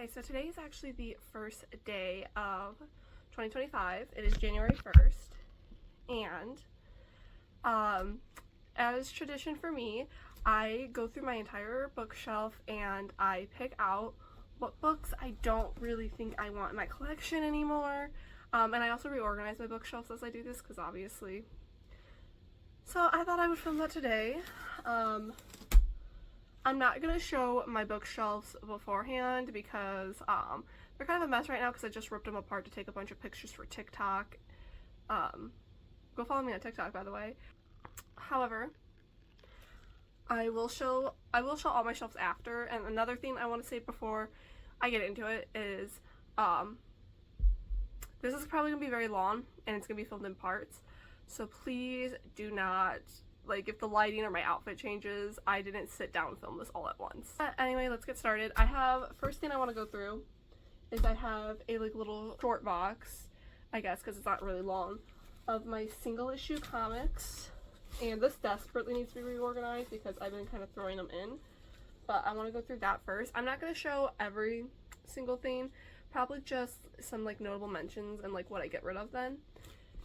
Okay, so today is actually the first day of 2025. It is January 1st, and as tradition for me, I go through my entire bookshelf and I pick out what books I don't really think I want in my collection anymore. And I also reorganize my bookshelves as I do this because obviously. So I thought I would film that today. I'm not going to show my bookshelves beforehand because they're kind of a mess right now because I just ripped them apart to take a bunch of pictures for TikTok. Go follow me on TikTok, by the way. However, I will show all my shelves after. And another thing I want to say before I get into it is this is probably going to be very long and it's going to be filmed in parts. So please do not, like, if the lighting or my outfit changes, I didn't sit down and film this all at once. But anyway, let's get started. First thing I want to go through is I have a little short box, I guess because it's not really long, of my single issue comics. And this desperately needs to be reorganized because I've been kind of throwing them in. But I want to go through that first. I'm not going to show every single thing, probably just some notable mentions and what I get rid of then.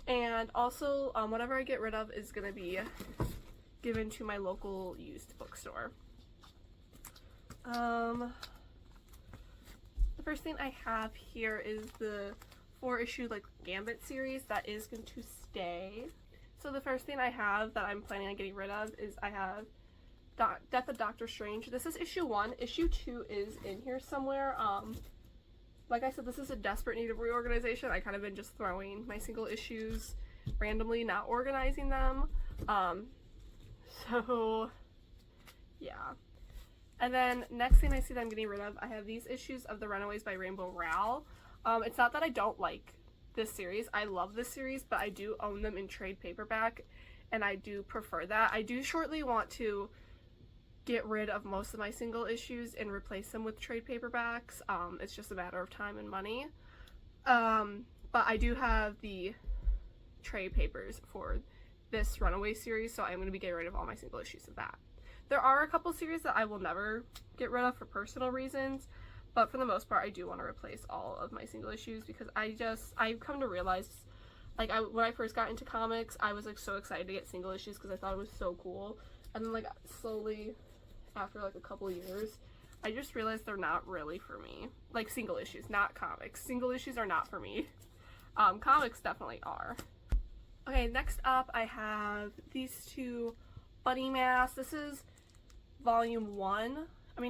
And also, whatever I get rid of is going to be given to my local used bookstore. The first thing I have here is the 4-issue Gambit series that is going to stay. So the first thing I have that I'm planning on getting rid of is I have Death of Doctor Strange. This is issue 1. Issue 2 is in here somewhere. Like I said, this is a desperate need of reorganization. I kind of been just throwing my single issues randomly, not organizing them. So, yeah. And then next thing I see that I'm getting rid of, I have these issues of The Runaways by Rainbow Rowell. It's not that I don't like this series. I love this series, but I do own them in trade paperback, and I do prefer that. I do shortly want to get rid of most of my single issues and replace them with trade paperbacks. It's just a matter of time and money. But I do have the trade papers for this Runaway series, so I'm going to be getting rid of all my single issues of that. There are a couple series that I will never get rid of for personal reasons, but for the most part I do want to replace all of my single issues because I've come to realize, when I first got into comics, I was so excited to get single issues because I thought it was so cool, and then slowly after a couple years, I just realized they're not really for me. Single issues, not comics. Single issues are not for me. Comics definitely are. Okay, next up I have these two Buddy Masks. This is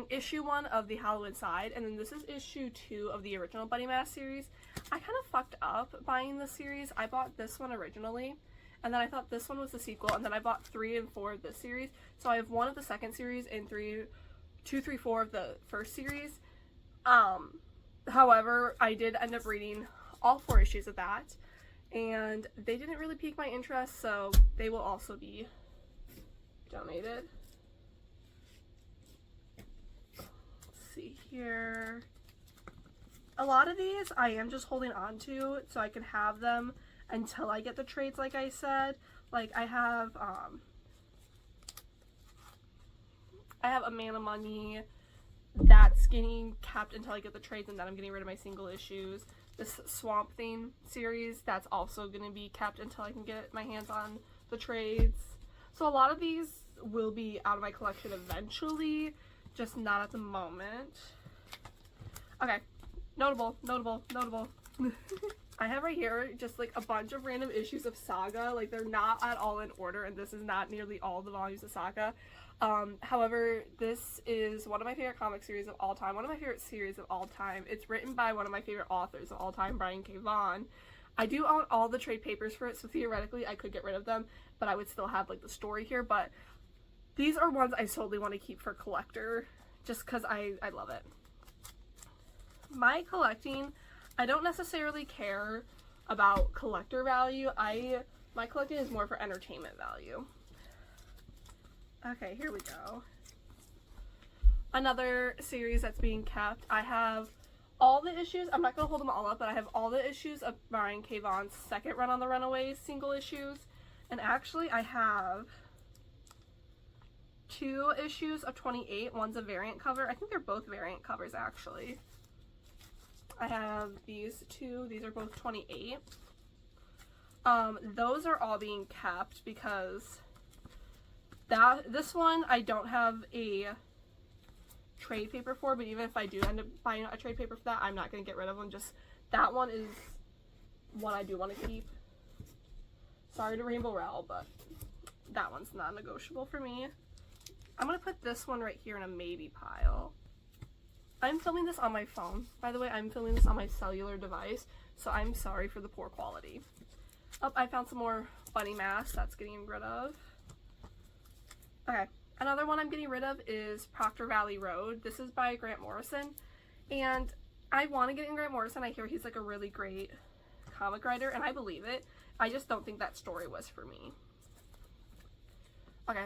issue 1 of the Halloween side, and then this is issue 2 of the original Buddy Mask series. I kind of fucked up buying this series. I bought this one originally, and then I thought this one was the sequel, and then I bought 3 and 4 of this series. So I have 1 of the second series and 2, 3, 4 of the first series. However, I did end up reading all 4 issues of that, and they didn't really pique my interest, so they will also be donated. Let's see here. A lot of these I am just holding on to so I can have them until I get the trades, like I said. I have A Man of Money that's getting kept until I get the trades, and then I'm getting rid of my single issues. This Swamp Thing series, that's also going to be kept until I can get my hands on the trades. So a lot of these will be out of my collection eventually, just not at the moment. Okay, notable. I have right here just a bunch of random issues of Saga. They're not at all in order, and this is not nearly all the volumes of Saga. However, this is one of my favorite comic series of all time, one of my favorite series of all time. It's written by one of my favorite authors of all time, Brian K. Vaughan. I do own all the trade papers for it, so theoretically I could get rid of them, but I would still have the story here. But these are ones I solely want to keep for collector, just because I love it. My collecting, I don't necessarily care about collector value. My collecting is more for entertainment value. Okay, here we go. Another series that's being kept. I have all the issues. I'm not going to hold them all up, but I have all the issues of Brian K. Vaughan's second run on the Runaways single issues. And actually, I have 2 issues of 28. One's a variant cover. I think they're both variant covers, actually. I have these two. These are both 28. Those are all being kept because this one I don't have a trade paper for, but even if I do end up buying a trade paper for that, I'm not going to get rid of them. Just that one is one I do want to keep. Sorry to Rainbow Rowell, but that one's non-negotiable for me. I'm going to put this one right here in a maybe pile. I'm filming this on my phone. By the way, I'm filming this on my cellular device, so I'm sorry for the poor quality. Oh, I found some more bunny masks that's getting rid of. Okay, another one I'm getting rid of is Proctor Valley Road. This is by Grant Morrison, and I want to get in Grant Morrison. I hear he's like a really great comic writer, and I believe it. I just don't think that story was for me. Okay,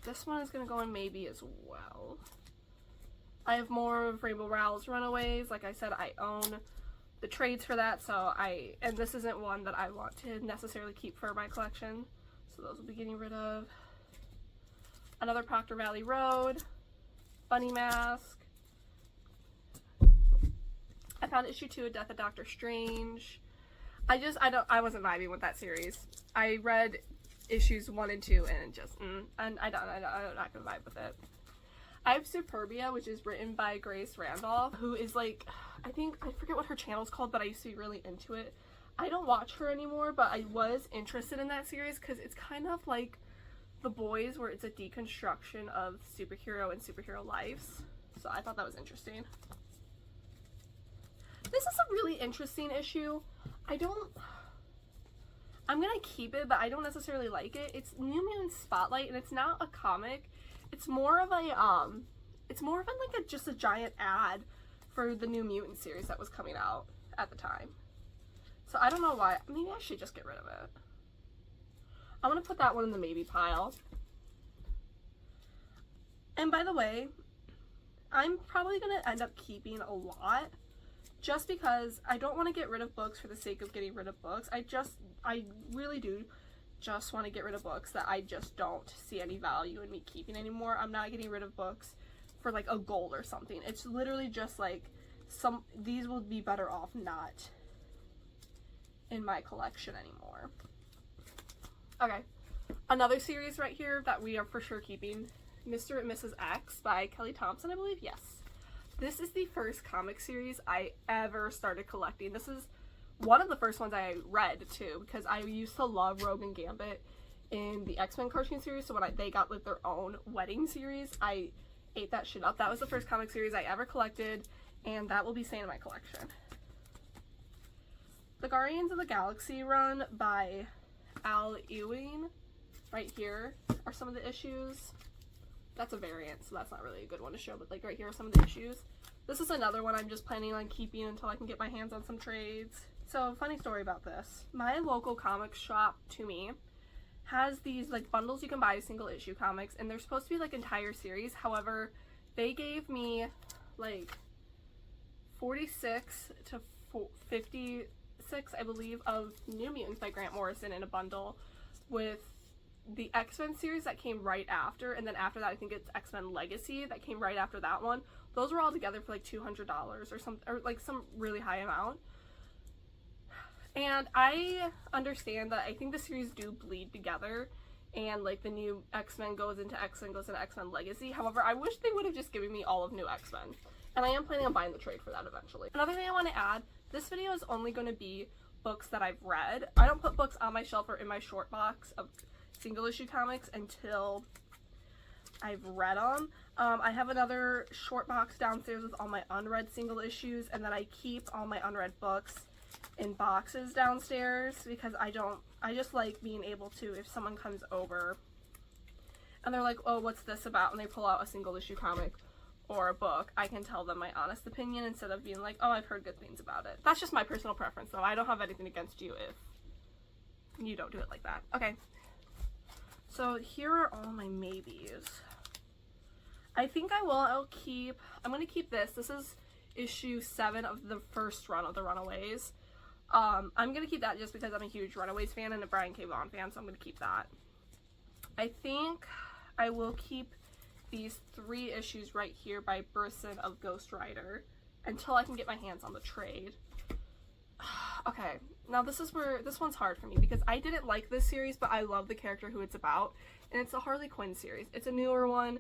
this one is going to go in maybe as well. I have more of Rainbow Rowell's Runaways. Like I said, I own the trades for that, and this isn't one that I want to necessarily keep for my collection, so those will be getting rid of. Another Proctor Valley Road, Bunny Mask. I found issue 2 of Death of Doctor Strange. I wasn't vibing with that series. I read issues 1 and 2 and just, and I'm not gonna vibe with it. I have Superbia, which is written by Grace Randolph, who is like, I forget what her channel's called, but I used to be really into it. I don't watch her anymore, but I was interested in that series because it's kind of like The Boys, where it's a deconstruction of superhero and superhero lives. So I thought that was interesting. This is a really interesting issue. I'm gonna keep it, but I don't necessarily like it. It's New Mutant Spotlight, and it's not a comic. It's more of a just a giant ad for the New Mutant series that was coming out at the time. So I don't know why. Maybe I should just get rid of it. I'm gonna put that one in the maybe pile. And by the way, I'm probably gonna end up keeping a lot just because I don't want to get rid of books for the sake of getting rid of books. I really do just want to get rid of books that I just don't see any value in me keeping anymore. I'm not getting rid of books for like a goal or something. It's literally just like these will be better off not in my collection anymore. Okay, another series right here that we are for sure keeping, Mr. and Mrs. X by Kelly Thompson, I believe. Yes. This is the first comic series I ever started collecting. This is one of the first ones I read too, because I used to love Rogue and Gambit in the X-Men cartoon series. So when they got like their own wedding series, I ate that shit up. That was the first comic series I ever collected, and that will be staying in my collection. The Guardians of the Galaxy run by Al Ewing, right here are some of the issues. That's a variant, so that's not really a good one to show, but like right here are some of the issues. This is another one I'm just planning on keeping until I can get my hands on some trades. So, funny story about this. My local comic shop, to me, has these like bundles you can buy single issue comics, and they're supposed to be like entire series. However, they gave me like 46 to 56, I believe, of New Mutants by Grant Morrison in a bundle with the X-Men series that came right after, and then after that I think it's X-Men Legacy that came right after that one. Those were all together for like $200 or something, or like some really high amount. And I understand that I think the series do bleed together, and like the new X-Men goes into X-Men Legacy. However, I wish they would have just given me all of new X-Men. And I am planning on buying the trade for that eventually. Another thing I want to add, this video is only going to be books that I've read. I don't put books on my shelf or in my short box of single issue comics until I've read them. I have another short box downstairs with all my unread single issues, and then I keep all my unread books in boxes downstairs because I just like being able to, if someone comes over and they're like, oh, what's this about, and they pull out a single issue comic or a book, I can tell them my honest opinion instead of being like, oh, I've heard good things about it. That's just my personal preference, though. I don't have anything against you if you don't do it like that. Okay, so here are all my maybes. I think I'm going to keep this. This is issue 7 of the first run of the Runaways. I'm going to keep that just because I'm a huge Runaways fan and a Brian K. Vaughan fan, so I'm going to keep that. I think I will keep these 3 issues right here by Brisson of Ghost Rider until I can get my hands on the trade. Okay, now this one's hard for me because I didn't like this series, but I love the character who it's about, and it's the Harley Quinn series. It's a newer one.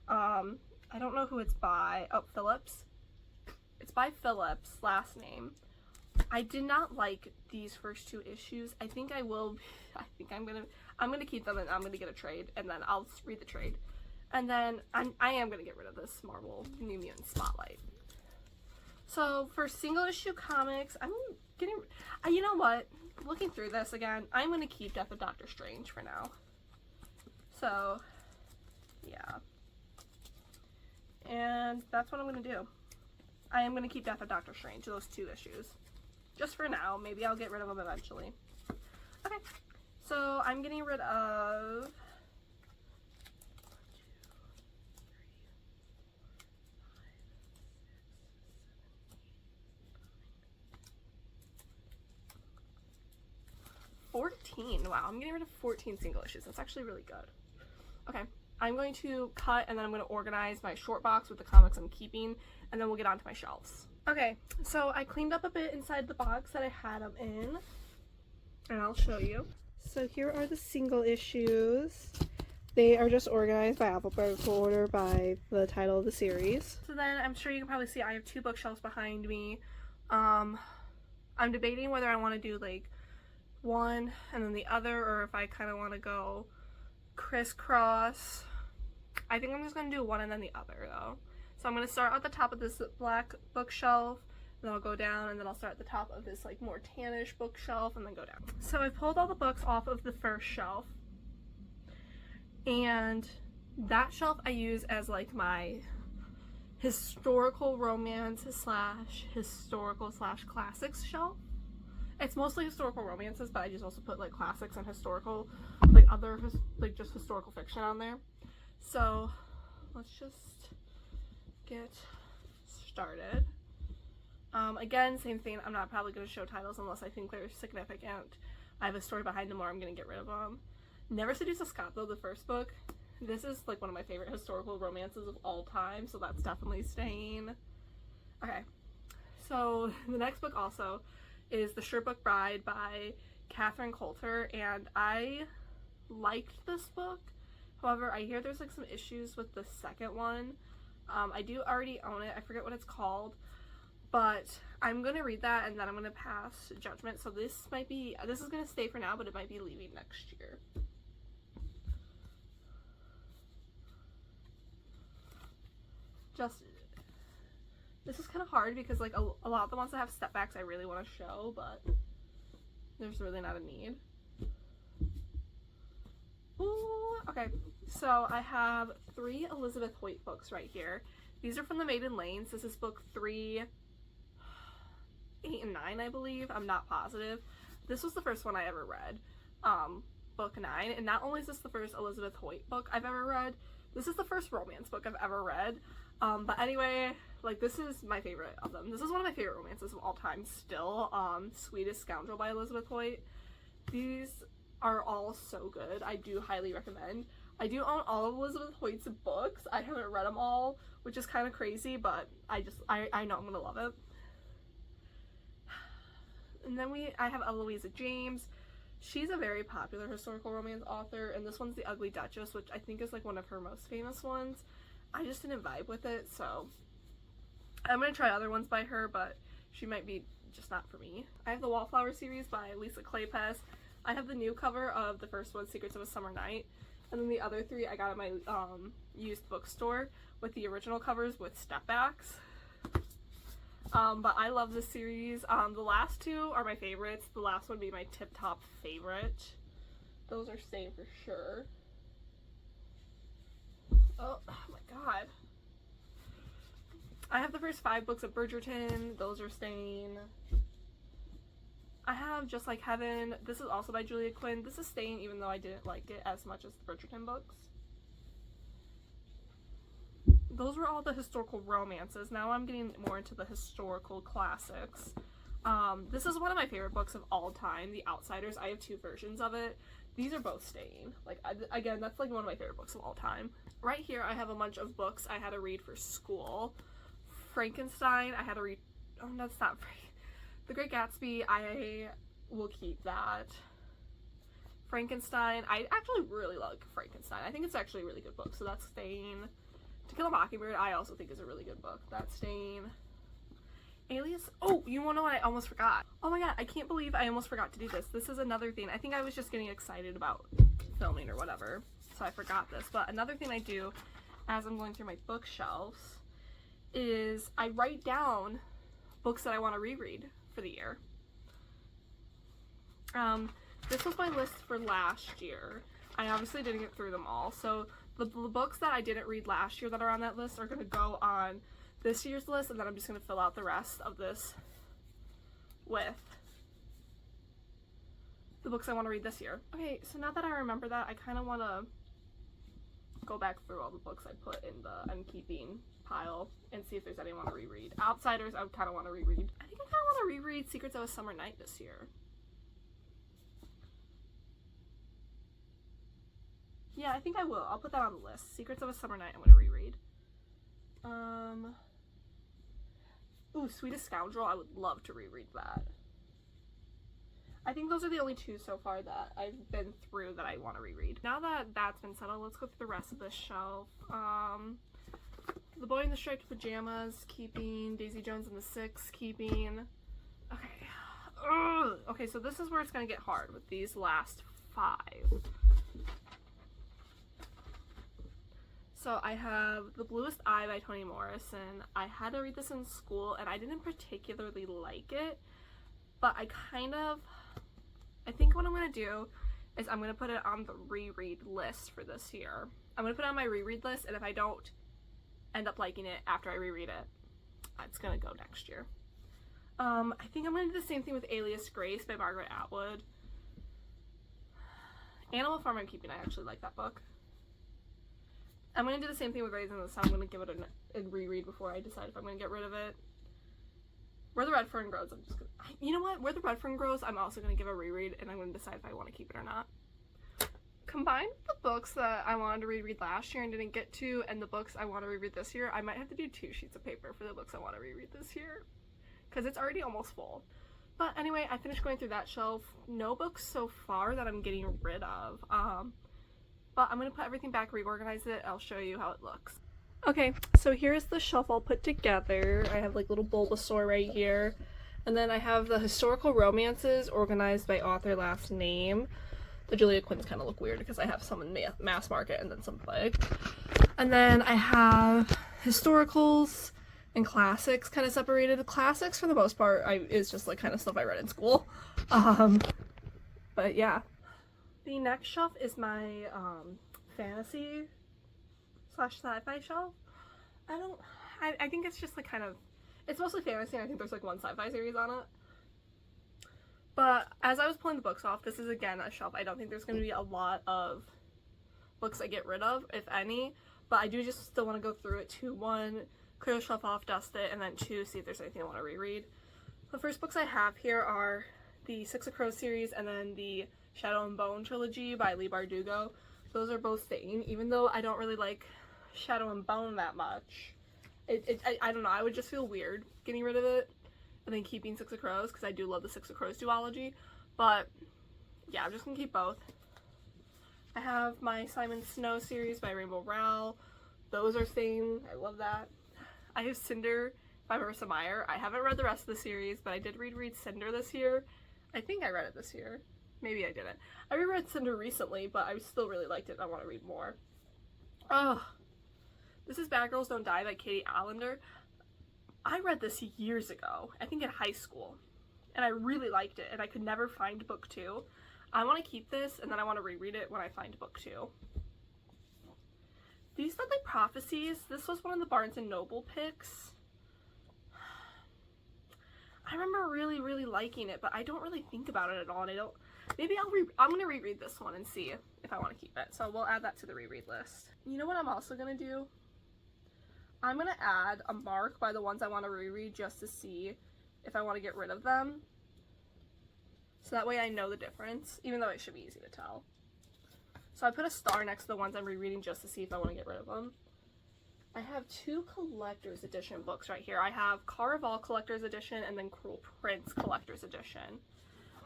I don't know who it's by. Oh, Phillips. It's by Phillips, last name. I did not like these first 2 issues. I think I'm gonna keep them, and I'm gonna get a trade, and then I'll read the trade. And then I am gonna get rid of this Marvel New Mutant Spotlight. So for single issue comics, I'm getting, you know what? Looking through this again, I'm gonna keep Death of Doctor Strange for now. So, yeah. And that's what I'm gonna do. I am gonna keep Death of Doctor Strange, those 2 issues. Just for now. Maybe I'll get rid of them eventually. Okay. So I'm getting rid of 14. Wow, I'm getting rid of 14 single issues. That's actually really good. Okay, I'm going to cut, and then I'm going to organize my short box with the comics I'm keeping, and then we'll get onto my shelves. Okay, so I cleaned up a bit inside the box that I had them in, and I'll show you. So here are the single issues. They are just organized by alphabetical order by the title of the series. So then I'm sure you can probably see I have 2 bookshelves behind me. I'm debating whether I want to do like one and then the other, or if I kind of want to go crisscross. I think I'm just going to do one and then the other though. So I'm going to start at the top of this black bookshelf, then I'll go down, and then I'll start at the top of this like more tannish bookshelf and then go down. So I pulled all the books off of the first shelf, and that shelf I use as like my historical romance slash historical slash classics shelf. It's mostly historical romances, but I just also put like classics and historical, like other like just historical fiction on there. So let's just get started. Again, same thing. I'm not probably going to show titles unless I think they're significant. I have a story behind them or I'm going to get rid of them. Never Seduce a Scot, though, the first book. This is like one of my favorite historical romances of all time, so that's definitely staying. Okay, so the next book also is The Sherbrooke Bride by Catherine Coulter, and I liked this book. However, I hear there's like some issues with the second one. I do already own it. I forget what it's called, but I'm gonna read that and then I'm gonna pass judgment. So this is gonna stay for now, but it might be leaving next year. This is kind of hard because like a lot of the ones that have step backs I really want to show, but there's really not a need. Ooh, okay, so I have 3 Elizabeth Hoyt books right here. These are from the Maiden Lanes. This is book 3, 8, and 9, I believe. I'm not positive. This was the first one I ever read, book 9, and not only is this the first Elizabeth Hoyt book I've ever read, this is the first romance book I've ever read. But anyway, like this is my favorite of them. This is one of my favorite romances of all time still, Sweetest Scoundrel by Elizabeth Hoyt. These are all so good. I do highly recommend. I do own all of Elizabeth Hoyt's books. I haven't read them all, which is kind of crazy, but I know I'm gonna love it. And then I have Eloisa James. She's a very popular historical romance author, and this one's The Ugly Duchess, which I think is like one of her most famous ones. I just didn't vibe with it, so I'm gonna try other ones by her, but she might be just not for me. I have the Wallflower series by Lisa Kleypas. I have the new cover of the first one, Secrets of a Summer Night, and then the other 3 I got at my used bookstore with the original covers with step backs. But I love this series. The last 2 are my favorites. The last one being my tip-top favorite. Those are staying for sure. Oh my god. I have the first 5 books of Bridgerton. Those are staying. I have Just Like Heaven. This is also by Julia Quinn. This is staying even though I didn't like it as much as the Bridgerton books. Those were all the historical romances. Now I'm getting more into the historical classics. This is one of my favorite books of all time, The Outsiders. I have 2 versions of it. These are both staying. Like, again, that's like one of my favorite books of all time. Right here I have a bunch of books I had to read for school Frankenstein, I had to read. Oh, that's not The Great Gatsby, I will keep that. Frankenstein, I actually really like Frankenstein. I think it's actually a really good book, so that's staying. To Kill a Mockingbird, I also think is a really good book. That's staying. Alias. Oh, you wanna know what I almost forgot? Oh my god, I can't believe I almost forgot to do this. This is another thing. I think I was just getting excited about filming or whatever, so I forgot this. But another thing I do as I'm going through my bookshelves is I write down books that I want to reread for the year. This was my list for last year. I obviously didn't get through them all, so the books that I didn't read last year that are on that list are going to go on this year's list, and then I'm just going to fill out the rest of this with the books I want to read this year. Okay, so now that I remember that, I kind of want to go back through all the books I put in the I'm keeping pile and see if there's any I want to reread. Outsiders, I kind of want to reread. I think I kind of want to reread Secrets of a Summer Night this year. Yeah, I think I will. I'll put that on the list. Secrets of a Summer Night I'm going to reread. Ooh, Sweetest Scoundrel, I would love to reread that. I think those are the only two so far that I've been through that I want to reread. Now that that's been settled, let's go through the rest of this shelf. The Boy in the Striped Pajamas, keeping. Daisy Jones and the Six, keeping. Okay. Ugh. Okay, so this is where it's going to get hard with these last 5. So I have The Bluest Eye by Toni Morrison. I had to read this in school, and I didn't particularly like it, but I think what I'm going to do is I'm going to put it on the reread list for this year. I'm going to put it on my reread list, and if I don't end up liking it after I reread it, it's going to go next year. I think I'm going to do the same thing with Alias Grace by Margaret Atwood. Animal Farm I'm keeping. I actually like that book. I'm going to do the same thing with Raising the Sun. I'm going to give it a reread before I decide if I'm going to get rid of it. Where the Red Fern Grows, I'm just going to... You know what? Where the Red Fern Grows, I'm also going to give a reread, and I'm going to decide if I want to keep it or not. Combine the books that I wanted to reread last year and didn't get to, and the books I want to reread this year, I might have to do 2 sheets of paper for the books I want to reread this year. Because it's already almost full. But anyway, I finished going through that shelf. No books so far that I'm getting rid of. But I'm going to put everything back, reorganize it. I'll show you how it looks. Okay, so here's the shelf all put together. I have like little Bulbasaur right here. And then I have the historical romances organized by author last name. The Julia Quinns kind of look weird because I have some in mass market and then some big. And then I have historicals and classics kind of separated. The classics for the most part is just like kind of stuff I read in school. But yeah. The next shelf is my fantasy / sci-fi shelf. I think it's just like kind of, it's mostly fantasy, and I think there's like one sci-fi series on it. But as I was pulling the books off, this is again a shelf. I don't think there's going to be a lot of books I get rid of, if any, but I do just still want to go through it to 1, clear the shelf off, dust it, and then 2, see if there's anything I want to reread. The first books I have here are the Six of Crows series and then the Shadow and Bone trilogy by Leigh Bardugo. Those are both staying, even though I don't really like Shadow and Bone that much. I don't know, I would just feel weird getting rid of it and then keeping Six of Crows, because I do love the Six of Crows duology. But yeah, I'm just gonna keep both. I have my Simon Snow series by Rainbow Rowell. Those are staying. I love that. I have Cinder by Marissa Meyer. I haven't read the rest of the series, but I did read Cinder this year. I think I read it this year. Maybe I didn't. I reread Cinder recently, but I still really liked it and I want to read more. Oh, this is Bad Girls Don't Die by Katie Allender. I read this years ago, I think in high school, and I really liked it, and I could never find book 2. I want to keep this, and then I want to reread it when I find book 2. These Deadly Prophecies, this was one of the Barnes & Noble picks. I remember really, really liking it, but I don't really think about it at all, and maybe I'm going to reread this one and see if I want to keep it. So we'll add that to the reread list. You know what I'm also going to do? I'm going to add a mark by the ones I want to reread just to see if I want to get rid of them. So that way I know the difference, even though it should be easy to tell. So I put a star next to the ones I'm rereading just to see if I want to get rid of them. I have two collector's edition books right here. I have Caraval collector's edition and then Cruel Prince collector's edition.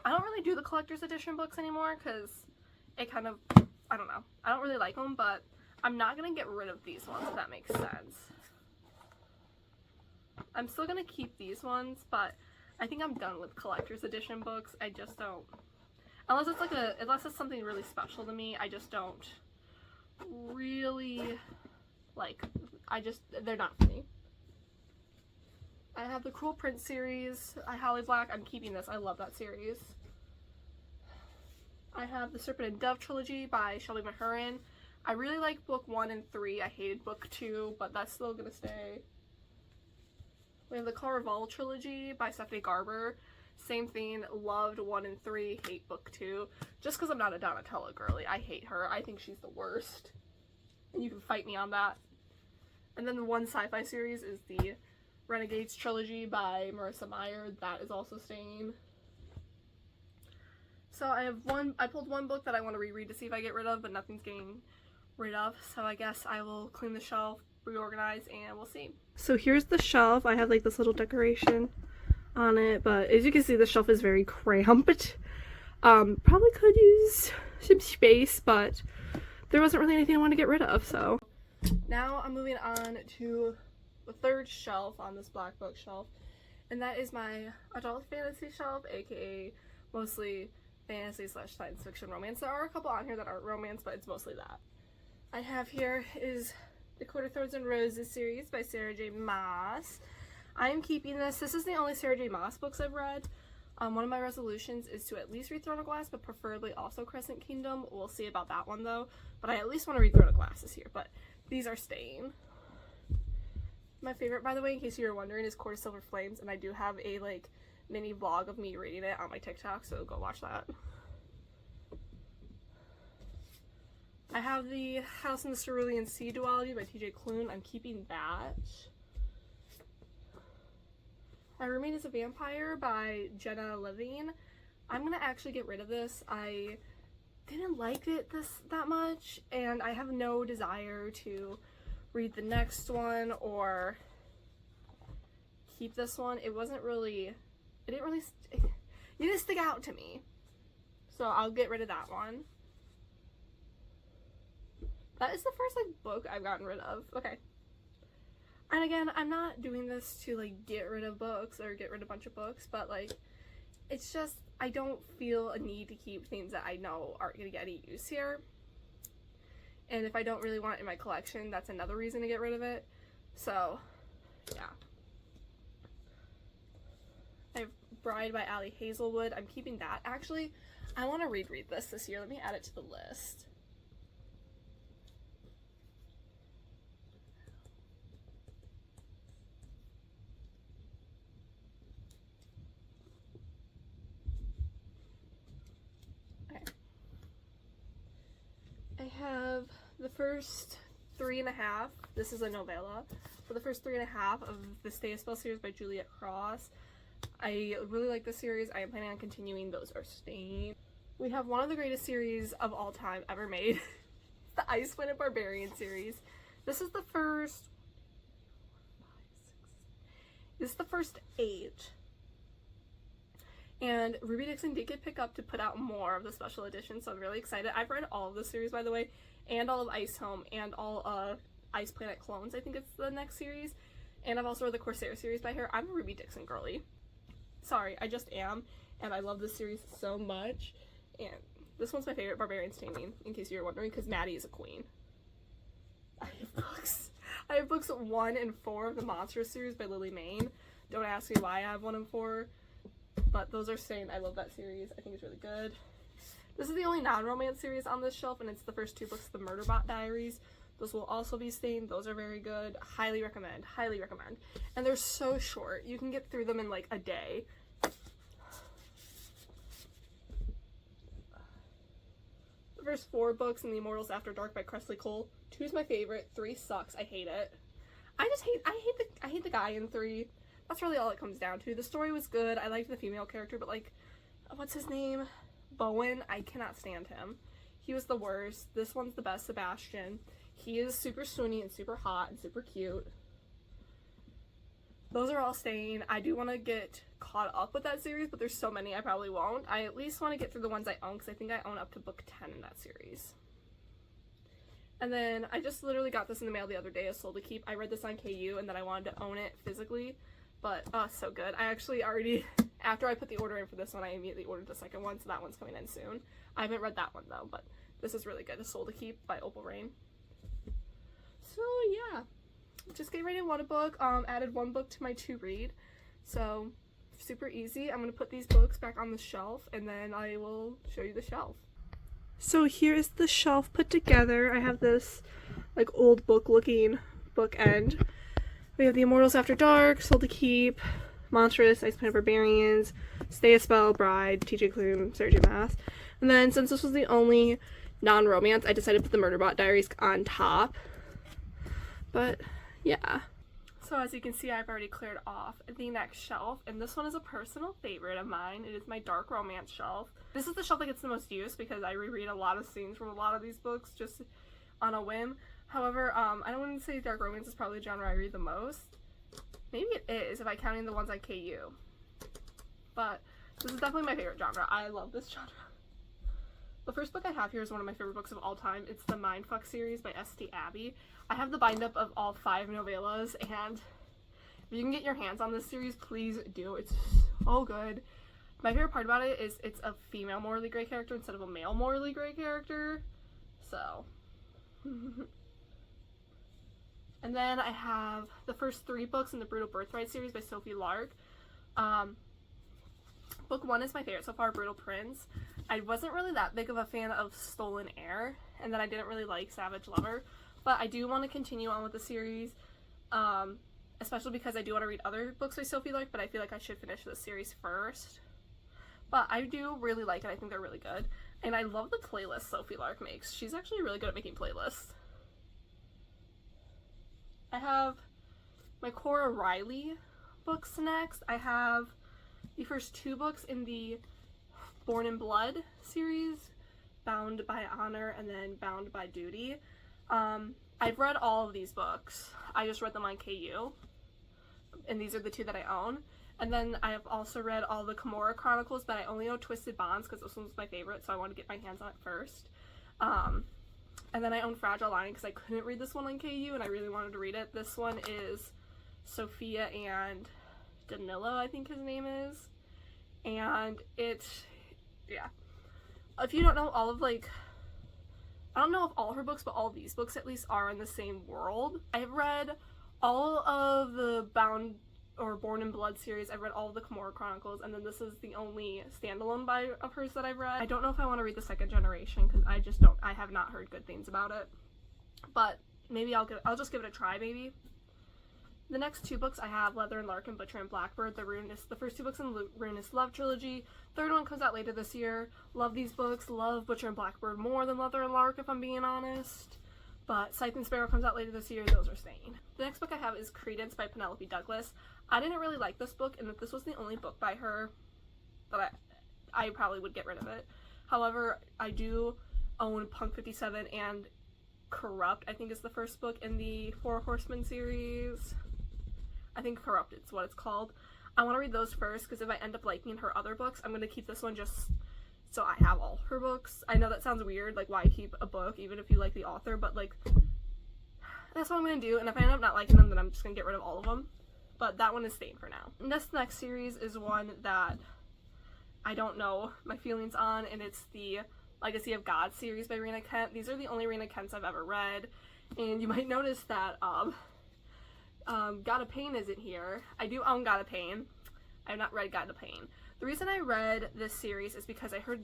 I don't really do the collector's edition books anymore because it kind of, I don't know. I don't really like them, but I'm not going to get rid of these ones, if that makes sense. I'm still going to keep these ones, but I think I'm done with collector's edition books. I just don't, unless it's something really special to me, I just don't really like, they're not for me. I have the Cruel Prince series, Holly Black. I'm keeping this. I love that series. I have the Serpent and Dove trilogy by Shelby Mahurin. I really like book 1 and 3. I hated book 2, but that's still gonna stay. We have the Caraval trilogy by Stephanie Garber. Same thing, loved 1 and 3, hate book 2. Just because I'm not a Donatella girly. I hate her. I think she's the worst. And you can fight me on that. And then the one sci-fi series is the Renegades trilogy by Marissa Meyer. That is also staying. So I pulled one book that I want to reread to see if I get rid of, but nothing's getting rid of. So I guess I will clean the shelf, reorganize, and we'll see. So here's the shelf. I have like this little decoration on it, but as you can see, the shelf is very cramped. Probably could use some space, but there wasn't really anything I wanted to get rid of, so. Now I'm moving on to the third shelf on this black bookshelf, and that is my adult fantasy shelf, aka mostly fantasy / science fiction romance. There are a couple on here that aren't romance, but it's mostly that. I have here is the Court of Thorns and Roses series by Sarah J. Maas. I am keeping this. This is the only Sarah J. Maas books I've read. One of my resolutions is to at least read Throne of Glass, but preferably also Crescent Kingdom. We'll see about that one though, but I at least want to read Throne of Glass this year, but these are staying. My favorite, by the way, in case you were wondering, is Court of Silver Flames, and I do have a like mini vlog of me reading it on my TikTok, so go watch that. I have the House in the Cerulean Sea duology by TJ Klune. I'm keeping that. My Roommate is a Vampire by Jenna Levine. I'm gonna actually get rid of this. I didn't like it that much, and I have no desire to read the next one or keep this one. It didn't stick out to me, so I'll get rid of that one. That is the first like book I've gotten rid of. Okay. And again, I'm not doing this to like get rid of books or get rid of a bunch of books, but like it's just I don't feel a need to keep things that I know aren't going to get any use here. And if I don't really want it in my collection, that's another reason to get rid of it. So, yeah. I have Bride by Ali Hazelwood. I'm keeping that. Actually, I want to reread this year. Let me add it to the list. I have the first 3.5, this is a novella, for the first 3.5 of the Stay a Spell series by Juliet Cross. I really like this series. I am planning on continuing. Those are staying. We have one of the greatest series of all time ever made. The Ice Planet Barbarian series. This is the first 8. And Ruby Dixon did get picked up to put out more of the special edition, so I'm really excited. I've read all of the series, by the way, and all of Ice Home, and all of Ice Planet Clones, I think it's the next series. And I've also read the Corsair series by her. I'm a Ruby Dixon girly. Sorry, I just am, and I love this series so much. And this one's my favorite Barbarian's Taming, in case you're wondering, because Maddie is a queen. I have books 1 and 4 of the Monstrous series by Lily Mayne. Don't ask me why I have 1 and 4. But those are staying. I love that series. I think it's really good. This is the only non-romance series on this shelf, and it's the first 2 books of the Murderbot Diaries. Those will also be staying. Those are very good. Highly recommend. Highly recommend. And they're so short. You can get through them in like a day. The first 4 books in The Immortals After Dark by Cressley Cole. 2 is my favorite. 3 sucks. I hate it. I hate the guy in 3. That's really all it comes down to. The story was good. I liked the female character, but like, what's his name? Bowen. I cannot stand him. He was the worst. This one's the best, Sebastian. He is super swoony and super hot and super cute. Those are all staying. I do want to get caught up with that series, but there's so many I probably won't. I at least want to get through the ones I own, because I think I own up to book 10 in that series. And then I just literally got this in the mail the other day, a Soul to Keep. I read this on KU, and then I wanted to own it physically, but so good. I actually already, after I put the order in for this one, I immediately ordered the second one, so that one's coming in soon. I haven't read that one though, but this is really good. A Soul to Keep by Opal Rain. So yeah, just getting ready to want a book. Added one book to my to read, so super easy. I'm gonna put these books back on the shelf, and then I will show you the shelf. So here is the shelf put together. I have this like old book looking bookend. We have The Immortals After Dark, Soul to Keep, Monstrous, Ice Planet Barbarians, Stay a Spell, Bride, TJ Klune, Sarah J Maas. And then since this was the only non-romance, I decided to put the Murderbot Diaries on top. But yeah. So as you can see, I've already cleared off the next shelf, and this one is a personal favorite of mine. It is my dark romance shelf. This is the shelf that gets the most use because I reread a lot of scenes from a lot of these books just on a whim. However, I don't want to say dark romance is probably the genre I read the most. Maybe it is if I'm counting the ones on KU. But this is definitely my favorite genre. I love this genre. The first book I have here is one of my favorite books of all time. It's the Mindfuck series by S.T. Abbey. I have the bind-up of all 5 novellas, and if you can get your hands on this series, please do. It's so good. My favorite part about it is it's a female morally gray character instead of a male morally gray character. So. And then I have the first 3 books in the Brutal Birthright series by Sophie Lark. Book 1 is my favorite so far, Brutal Prince. I wasn't really that big of a fan of Stolen Heir, and then I didn't really like Savage Lover, but I do want to continue on with the series, especially because I do want to read other books by Sophie Lark, but I feel like I should finish this series first. But I do really like it. I think they're really good, and I love the playlist Sophie Lark makes. She's actually really good at making playlists. I have my Cora Riley books next. I have the first 2 books in the Born in Blood series, Bound by Honor and then Bound by Duty. I've read all of these books. I just read them on KU, and these are the 2 that I own. And then I have also read all the Kimura Chronicles, but I only know Twisted Bonds because this one's my favorite, so I wanted to get my hands on it first. And then I own Fragile Lining because I couldn't read this one on KU, and I really wanted to read it. This one is Sophia and Danilo, I think his name is. And it's, yeah. If you don't know, all of, like, I don't know if all her books, but all of these books at least are in the same world. I've read all of the Bound or Born in Blood series. I've read all of the Kimura Chronicles, and then this is the only standalone of hers that I've read. I don't know if I want to read the second generation because I have not heard good things about it. But maybe I'll just give it a try, maybe. The next 2 books I have, Leather and Lark and Butcher and Blackbird, the first 2 books in the Ruinous Love trilogy. Third one comes out later this year. Love these books. Love Butcher and Blackbird more than Leather and Lark, if I'm being honest. But Scythe and Sparrow comes out later this year. Those are staying. The next book I have is Credence by Penelope Douglas. I didn't really like this book, and if this was the only book by her, that I probably would get rid of it. However, I do own Punk 57 and Corrupt, I think is the first book in the 4 Horsemen series. I think Corrupt is what it's called. I want to read those first because if I end up liking her other books, I'm going to keep this one just so I have all her books. I know that sounds weird, like why keep a book even if you like the author, but like that's what I'm going to do, and if I end up not liking them, then I'm just going to get rid of all of them. But that one is staying for now. And this next series is one that I don't know my feelings on, and it's the Legacy of God series by Rena Kent. These are the only Rena Kents I've ever read, and you might notice that God of Pain isn't here. I do own God of Pain. I have not read God of Pain. The reason I read this series is because I heard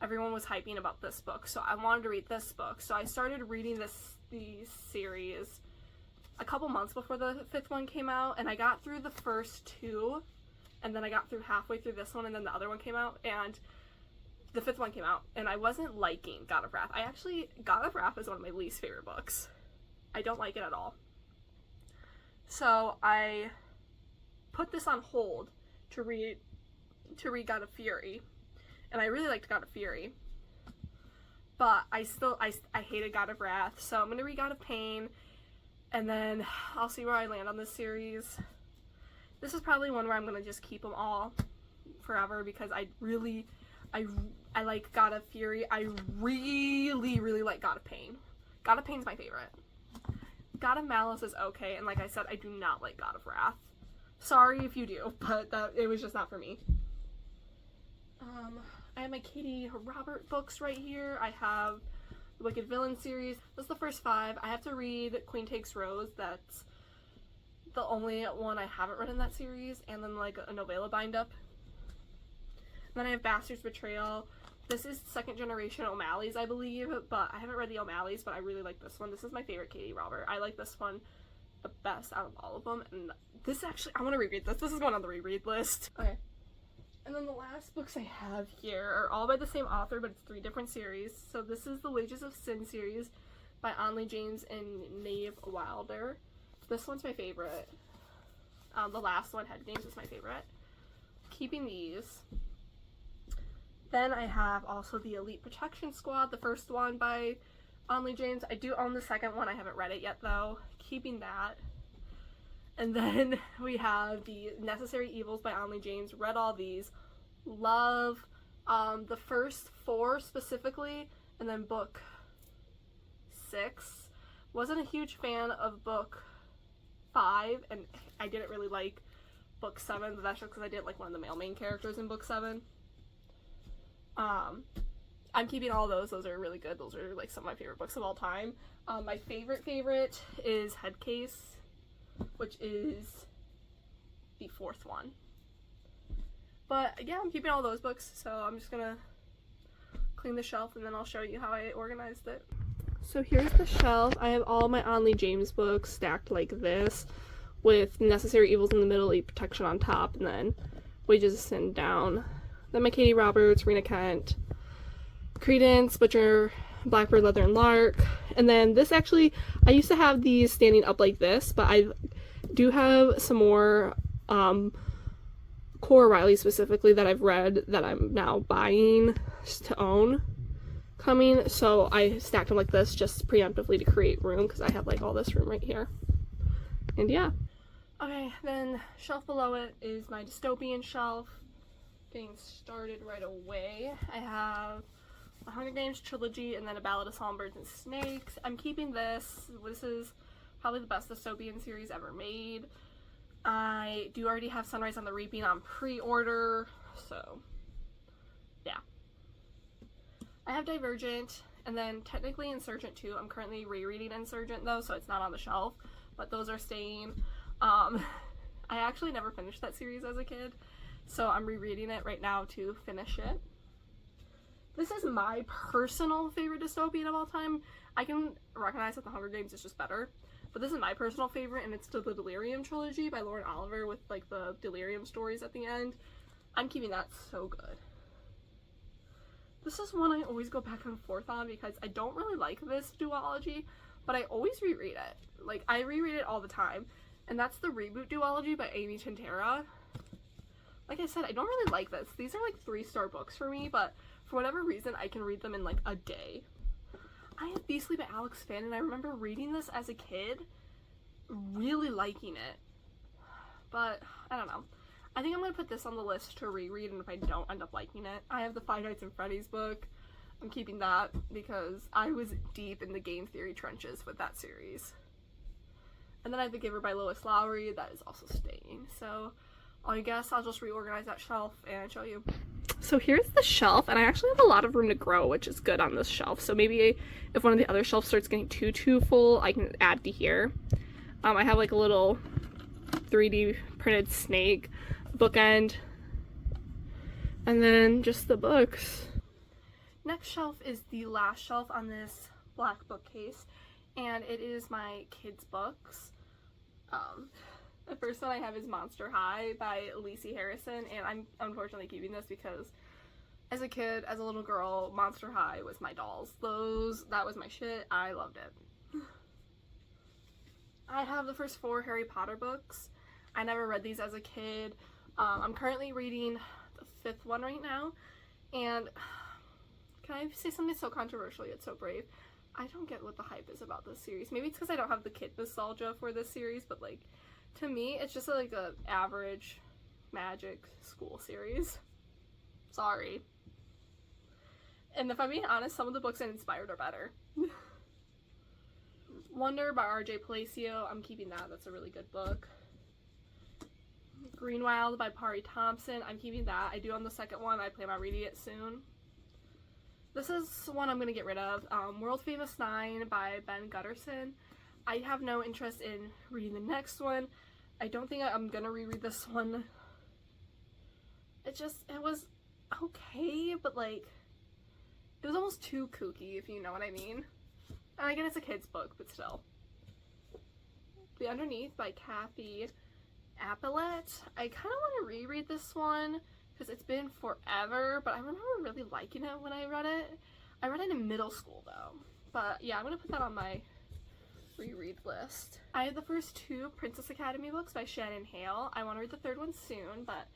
everyone was hyping about this book, so I wanted to read this book. So I started reading the series a couple months before the 5th one came out, and I got through the first 2, and then I got through halfway through this one, and then the other one came out, and the 5th one came out, and I wasn't liking God of Wrath. God of Wrath is one of my least favorite books. I don't like it at all. So I put this on hold to read God of Fury, and I really liked God of Fury. but I hated God of Wrath, so I'm going to read God of Pain, and then I'll see where I land on this series. This is probably one where I'm going to just keep them all forever, because I like God of Fury. I really like God of Pain. God of Pain's my favorite. God of Malice is okay, and like I said, I do not like God of Wrath. Sorry if you do, but it was just not for me. I have my Katie Robert books right here. I have the Wicked Villain series. This is the first 5. I have to read Queen Takes Rose. That's the only one I haven't read in that series, and then like a novella bind-up. Then I have Bastard's Betrayal. This is second generation O'Malley's, I believe, but I haven't read the O'Malleys, but I really like this one. This is my favorite Katie Robert. I like this one the best out of all of them, and this actually, I want to reread this. This is going on the reread list. Okay. And then the last books I have here are all by the same author, but it's 3 different series. So this is the Wages of Sin series by Onley James and Nave Wilder. This one's my favorite. The last one, Head Games, is my favorite. Keeping these. Then I have also the Elite Protection Squad, the first one by Onley James. I do own the second one. I haven't read it yet, though. Keeping that. And then we have the Necessary Evils by Onley James. Read all these. Love the first 4 specifically, and then book 6. Wasn't a huge fan of book 5, and I didn't really like book 7, but that's just because I didn't like one of the male main characters in book 7. I'm keeping all those. Those are really good. Those are like some of my favorite books of all time. My favorite is Headcase, which is the 4th one. But yeah, I'm keeping all those books, so I'm just gonna clean the shelf and then I'll show you how I organized it. So here's the shelf. I have all my Onley James books stacked like this, with Necessary Evils in the middle, Elite Protection on top, and then Wages of Sin down. Then my Katie Roberts, Rena Kent, Credence, Butcher, Blackbird, Leather, and Lark. And then this actually, I used to have these standing up like this, but I do have some more Cora Riley specifically that I've read that I'm now buying to own coming. So I stacked them like this just preemptively to create room, because I have like all this room right here. And yeah. Okay, then shelf below it is my dystopian shelf. Getting started right away. I have a Hunger Games trilogy and then a Ballad of Songbirds and Snakes. I'm keeping this. This is probably the best dystopian series ever made. I do already have Sunrise on the Reaping on pre-order, so yeah. I have Divergent, and then technically Insurgent 2. I'm currently rereading Insurgent though, so it's not on the shelf, but those are staying. I actually never finished that series as a kid, so I'm rereading it right now to finish it. This is my personal favorite dystopian of all time. I can recognize that The Hunger Games is just better, but this is my personal favorite, and it's the Delirium trilogy by Lauren Oliver with like the Delirium stories at the end. I'm keeping that so good. This is one I always go back and forth on because I don't really like this duology, but I always reread it. Like, I reread it all the time, and that's the Reboot duology by Amy Chintera. Like I said, I don't really like this. These are like 3-star books for me, but for whatever reason, I can read them in like a day. I have Beastly by Alex Finn, and I remember reading this as a kid, really liking it. But, I don't know. I think I'm going to put this on the list to reread, and if I don't end up liking it. I have the Five Nights at Freddy's book. I'm keeping that because I was deep in the game theory trenches with that series. And then I have The Giver by Lois Lowry. That is also staying. So, I guess I'll just reorganize that shelf and show you. So here's the shelf, and I actually have a lot of room to grow, which is good on this shelf. So maybe if one of the other shelves starts getting too full, I can add to here. I have like a little 3D printed snake bookend, and then just the books. Next shelf is the last shelf on this black bookcase, and it is my kids' books. The first one I have is Monster High by Lacey Harrison, and I'm unfortunately keeping this because as a kid, as a little girl, Monster High was my dolls. That was my shit. I loved it. I have the first 4 Harry Potter books. I never read these as a kid. I'm currently reading the 5th one right now, and can I say something so controversial yet so brave? I don't get what the hype is about this series. Maybe it's because I don't have the kid nostalgia for this series, but like, to me, it's just like a average magic school series. Sorry. And if I'm being honest, some of the books I inspired are better. Wonder by R.J. Palacio, I'm keeping that. That's a really good book. Greenwild by Pari Thompson, I'm keeping that. I do own the second one. I plan on reading it soon. This is one I'm going to get rid of. World Famous 9 by Ben Gutterson. I have no interest in reading the next one. I don't think I'm going to reread this one. It was okay, but like, it was almost too kooky, if you know what I mean. And again, it's a kid's book, but still. The Underneath by Kathy Appelett. I kind of want to reread this one because it's been forever, but I remember really liking it when I read it. I read it in middle school though. But yeah, I'm going to put that on my reread list. I have the first 2 Princess Academy books by Shannon Hale. I want to read the third one soon, but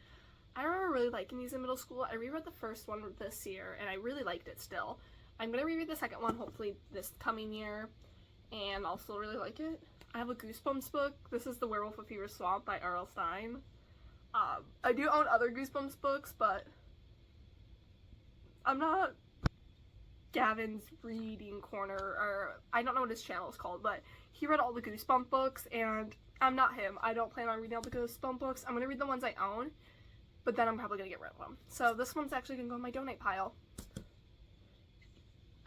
I remember really liking these in middle school. I reread the first one this year, and I really liked it still. I'm going to reread the second one hopefully this coming year, and I'll still really like it. I have a Goosebumps book. This is The Werewolf of Fever Swamp by R.L. Stine. I do own other Goosebumps books, but I'm not Gavin's reading corner, or I don't know what his channel is called, but he read all the Goosebump books, and I'm not him. I don't plan on reading all the Goosebump books. I'm going to read the ones I own, but then I'm probably going to get rid of them. So this one's actually going to go in my donate pile.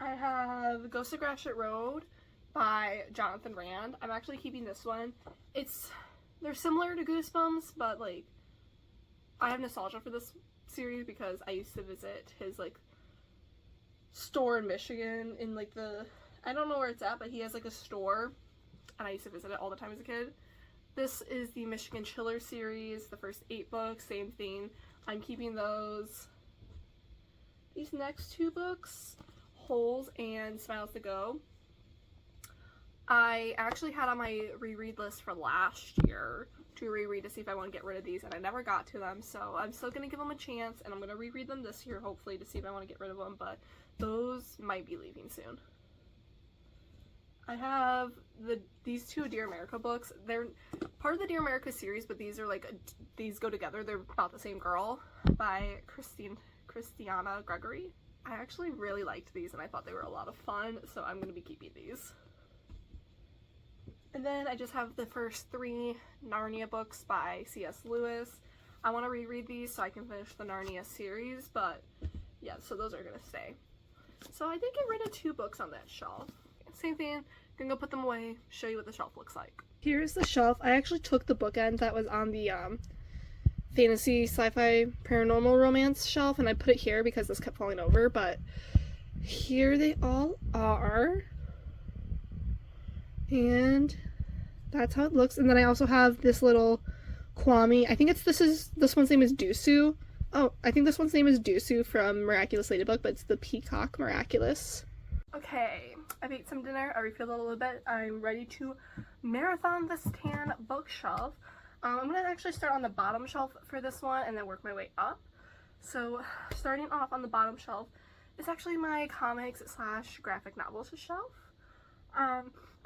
I have Ghost of Gratiot Road by Jonathan Rand. I'm actually keeping this one. They're similar to Goosebumps, but like, I have nostalgia for this series because I used to visit his like store in Michigan in like I don't know where it's at, but he has like a store, and I used to visit it all the time as a kid. This is the Michigan Chiller series, the first 8 books, same thing. I'm keeping those. These next 2 books, Holes and Smiles to Go, I actually had on my reread list for last year to reread to see if I want to get rid of these, and I never got to them, so I'm still going to give them a chance, and I'm going to reread them this year hopefully to see if I want to get rid of them, but those might be leaving soon. I have these 2 Dear America books. They're part of the Dear America series, but these are like, these go together. They're about the same girl, by Christiana Gregory. I actually really liked these, and I thought they were a lot of fun, so I'm going to be keeping these. And then I just have the first 3 Narnia books by C.S. Lewis. I want to reread these so I can finish the Narnia series, but yeah, so those are going to stay. So I did get rid of 2 books on that shelf. Same thing, gonna go put them away, show you what the shelf looks like. Here's the shelf. I actually took the bookend that was on the fantasy, sci-fi, paranormal romance shelf, and I put it here because this kept falling over, but here they all are. And that's how it looks. And then I also have this little Kwame. I think this one's name is Dusu. Oh, I think this one's name is Dusu from Miraculous Ladybug, but it's the Peacock Miraculous. Okay, I've ate some dinner, I refilled a little bit. I'm ready to marathon this tan bookshelf. I'm going to actually start on the bottom shelf for this one and then work my way up. So starting off on the bottom shelf is actually my comics / graphic novels shelf.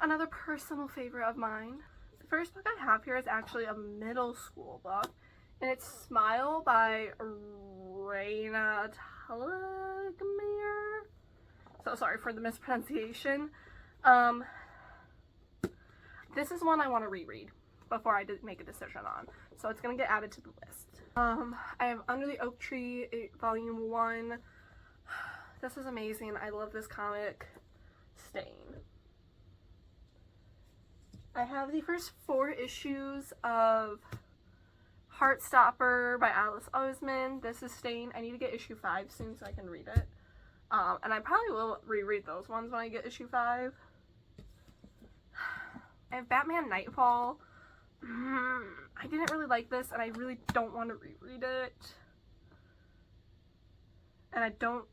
Another personal favorite of mine. The first book I have here is actually a middle school book, and it's Smile by Raina Telgemeier. So sorry for the mispronunciation. This is one I want to reread before I make a decision on, so it's gonna get added to the list. I have Under the Oak Tree, Volume 1. This is amazing. I love this comic. Stain. I have the first 4 issues of Heartstopper by Alice Oseman. This is Stain. I need to get issue 5 soon so I can read it. And I probably will reread those ones when I get issue 5. I have Batman Nightfall. I didn't really like this, and I really don't want to reread it. And I don't...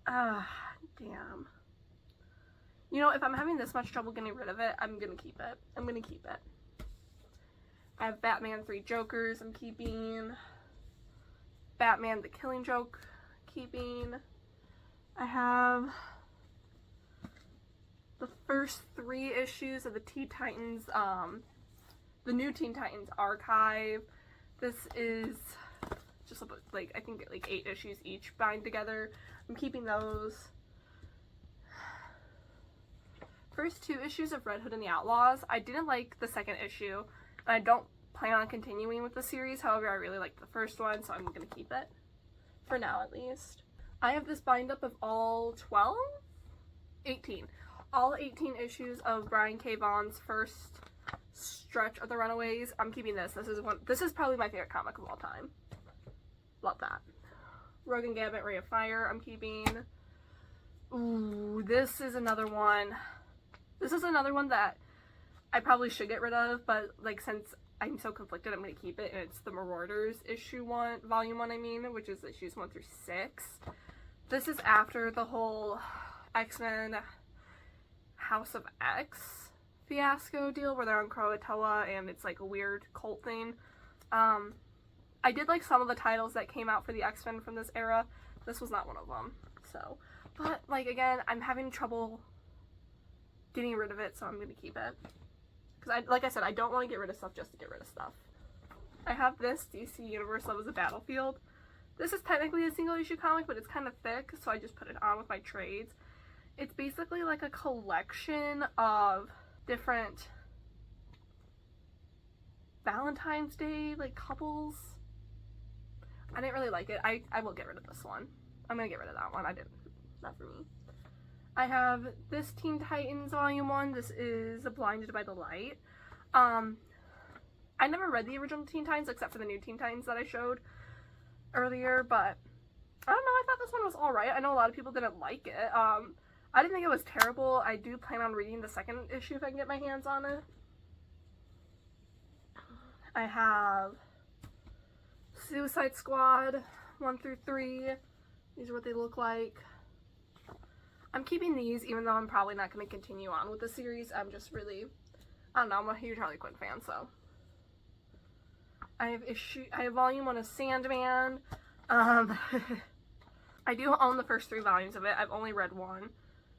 damn. You know, if I'm having this much trouble getting rid of it, I'm gonna keep it. I'm gonna keep it. I have Batman 3 Jokers I'm keeping. Batman the Killing Joke, keeping. I have the first 3 issues of the Teen Titans, the new Teen Titans archive. This is just like, I think like 8 issues each bind together. I'm keeping those. First 2 issues of Red Hood and the Outlaws. I didn't like the second issue, and I don't plan on continuing with the series. However, I really liked the first one, so I'm gonna keep it. For now, at least. I have this bind up of all 12? 18. All 18 issues of Brian K. Vaughan's first stretch of the Runaways. I'm keeping this. This is probably my favorite comic of all time. Love that. Rogue and Gambit, Ray of Fire, I'm keeping. Ooh, this is another one. This is another one that I probably should get rid of, but like since I'm so conflicted, I'm gonna keep it, and it's the Marauders issue 1, volume 1, I mean, which is issues 1 through 6. This is after the whole X-Men House of X fiasco deal where they're on Croatoa and it's like a weird cult thing. I did like some of the titles that came out for the X-Men from this era. This was not one of them. So, but like again, I'm having trouble getting rid of it, so I'm gonna keep it. Because like I said, I don't want to get rid of stuff just to get rid of stuff. I have this DC Universe Love is a Battlefield. This is technically a single issue comic, but it's kind of thick, so I just put it on with my trades. It's basically like a collection of different Valentine's Day like couples. I didn't really like it. I will get rid of this one. I'm gonna get rid of that one. Not for me. I have this Teen Titans Volume 1. This is Blinded by the Light. I never read the original Teen Titans except for the new Teen Titans that I showed earlier, but I don't know, I thought this one was alright. I know a lot of people didn't like it. I didn't think it was terrible. I do plan on reading the second issue if I can get my hands on it. I have Suicide Squad 1 through 3. These are what they look like. I'm keeping these even though I'm probably not going to continue on with the series. I'm just really, I don't know, I'm a huge Harley Quinn fan, so. I have volume 1 of Sandman. I do own the first 3 volumes of it. I've only read 1.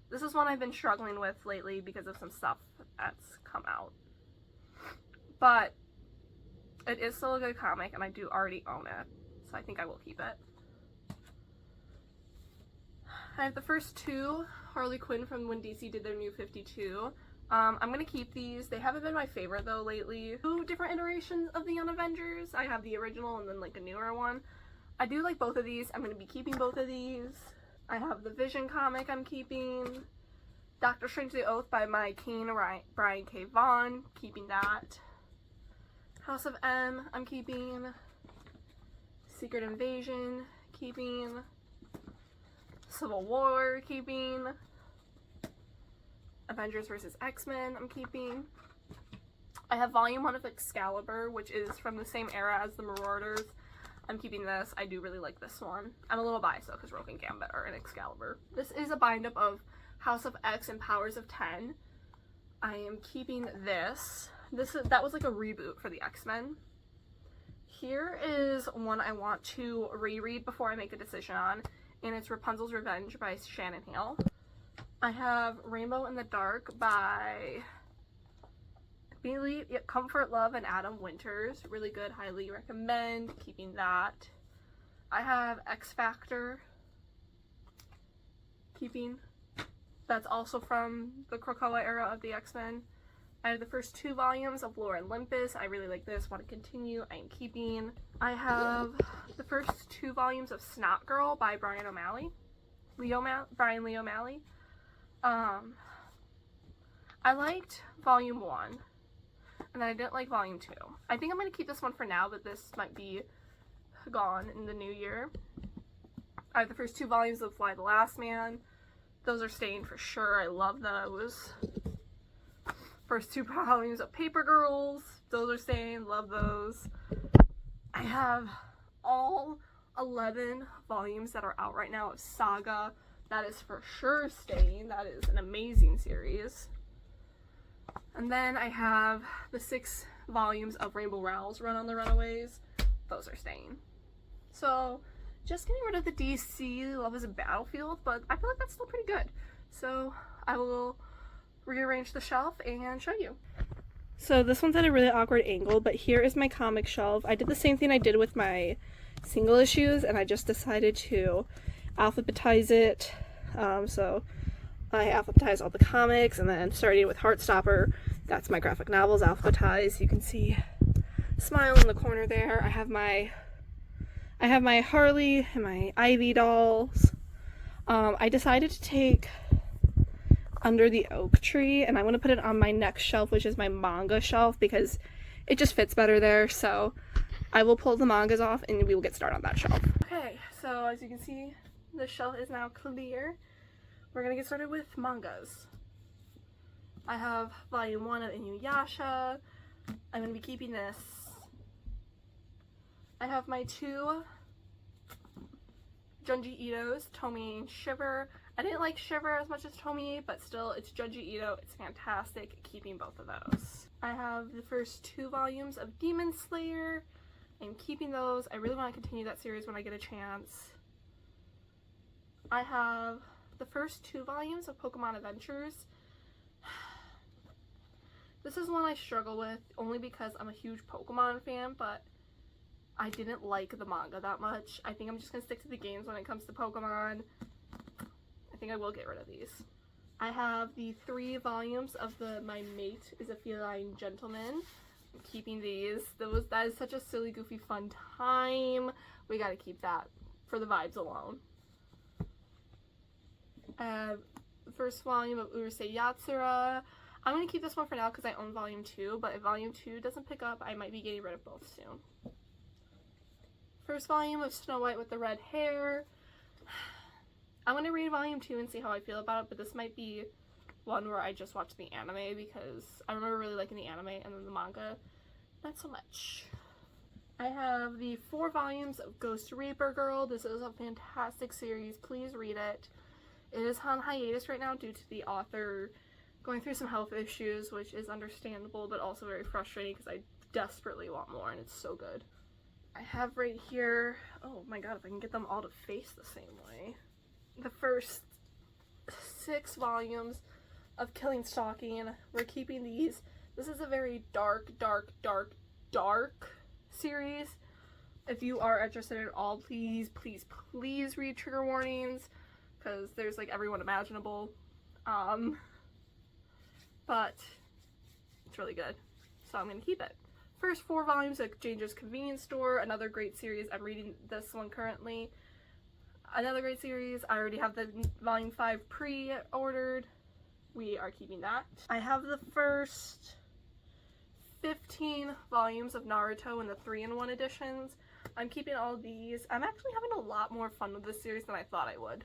This is one I've been struggling with lately because of some stuff that's come out. But it is still a good comic, and I do already own it, so I think I will keep it. I have the first 2 Harley Quinn from when DC did their new 52. I'm going to keep these. They haven't been my favorite, though, lately. 2 different iterations of the Young Avengers. I have the original and then, like, a newer one. I do like both of these. I'm going to be keeping both of these. I have the Vision comic I'm keeping. Doctor Strange the Oath by my king, Brian K. Vaughan. Keeping that. House of M, I'm keeping. Secret Invasion, keeping. Civil War, keeping. Avengers vs. X-Men, I'm keeping. I have volume 1 of Excalibur, which is from the same era as the Marauders. I'm keeping this. I do really like this one. I'm a little biased though, because Rogue and Gambit are in Excalibur. This is a bind-up of House of X and Powers of 10. I am keeping this. That was like a reboot for the X-Men. Here is one I want to reread before I make a decision on, and it's Rapunzel's Revenge by Shannon Hale. I have Rainbow in the Dark by Comfort Love and Adam Winters. Really good, highly recommend. Keeping that. I have X Factor. Keeping. That's also from the Krakoa era of the X-Men. I have the first 2 volumes of Lore and Olympus. I really like this. Want to continue. I am keeping. I have the first 2 volumes of Snot Girl by Brian O'Malley. Brian Lee O'Malley. I liked volume 1. And then I didn't like volume 2. I think I'm going to keep this one for now, but this might be gone in the new year. I have the first 2 volumes of Fly the Last Man. Those are staying for sure. I love those. First 2 volumes of Paper Girls. Those are staying. Love those. I have all 11 volumes that are out right now of Saga. That is for sure staying. That is an amazing series. And then I have the 6 volumes of Rainbow Rowell's Run on the Runaways. Those are staying. So, just getting rid of the DC Love is a Battlefield, but I feel like that's still pretty good. So I will rearrange the shelf and show you. So this one's at a really awkward angle, but here is my comic shelf. I did the same thing I did with my single issues, and I just decided to alphabetize it. So I alphabetize all the comics, and then starting with Heartstopper, that's my graphic novels alphabetized. You can see Smile in the corner there. I have my Harley and my Ivy dolls. I decided to take Under the Oak Tree, and I want to put it on my next shelf, which is my manga shelf, because it just fits better there. So I will pull the mangas off and we will get started on that shelf. Okay, so as you can see, the shelf is now clear. We're gonna get started with mangas. I have volume 1 of Inuyasha. I'm gonna be keeping this. I have my 2 Junji Ito's, Tomi and Shiver. I didn't like Shiver as much as Tomi, but still, it's Junji Ito. It's fantastic, keeping both of those. I have the first 2 volumes of Demon Slayer. I'm keeping those. I really want to continue that series when I get a chance. I have the first 2 volumes of Pokemon Adventures. This is one I struggle with, only because I'm a huge Pokemon fan, but I didn't like the manga that much. I think I'm just going to stick to the games when it comes to Pokemon. I think I will get rid of these. I have the 3 volumes of My Mate is a Feline Gentleman. I'm keeping these. That is such a silly, goofy, fun time. We gotta keep that for the vibes alone. The first volume of Urusei Yatsura. I'm gonna keep this one for now because I own volume 2, but if volume 2 doesn't pick up, I might be getting rid of both soon. First volume of Snow White with the Red Hair. I'm gonna read volume 2 and see how I feel about it, but this might be one where I just watch the anime because I remember really liking the anime, and then the manga, not so much. I have the 4 volumes of Ghost Reaper Girl. This is a fantastic series. Please read it. It is on hiatus right now due to the author going through some health issues, which is understandable, but also very frustrating because I desperately want more, and it's so good. I have right here, oh my god, if I can get them all to face the same way, the first 6 volumes of Killing Stalking. We're keeping these. This is a very dark series. If you are interested at all, please read trigger warnings, because there's like everyone imaginable. But it's really good, so I'm gonna keep it. First 4 volumes of Dangerous Convenience Store, another great series. I'm reading this one currently. Another great series. I already have the volume 5 pre-ordered. We are keeping that. I have the first 15 volumes of Naruto in the 3-in-1 editions. I'm keeping all of these. I'm actually having a lot more fun with this series than I thought I would.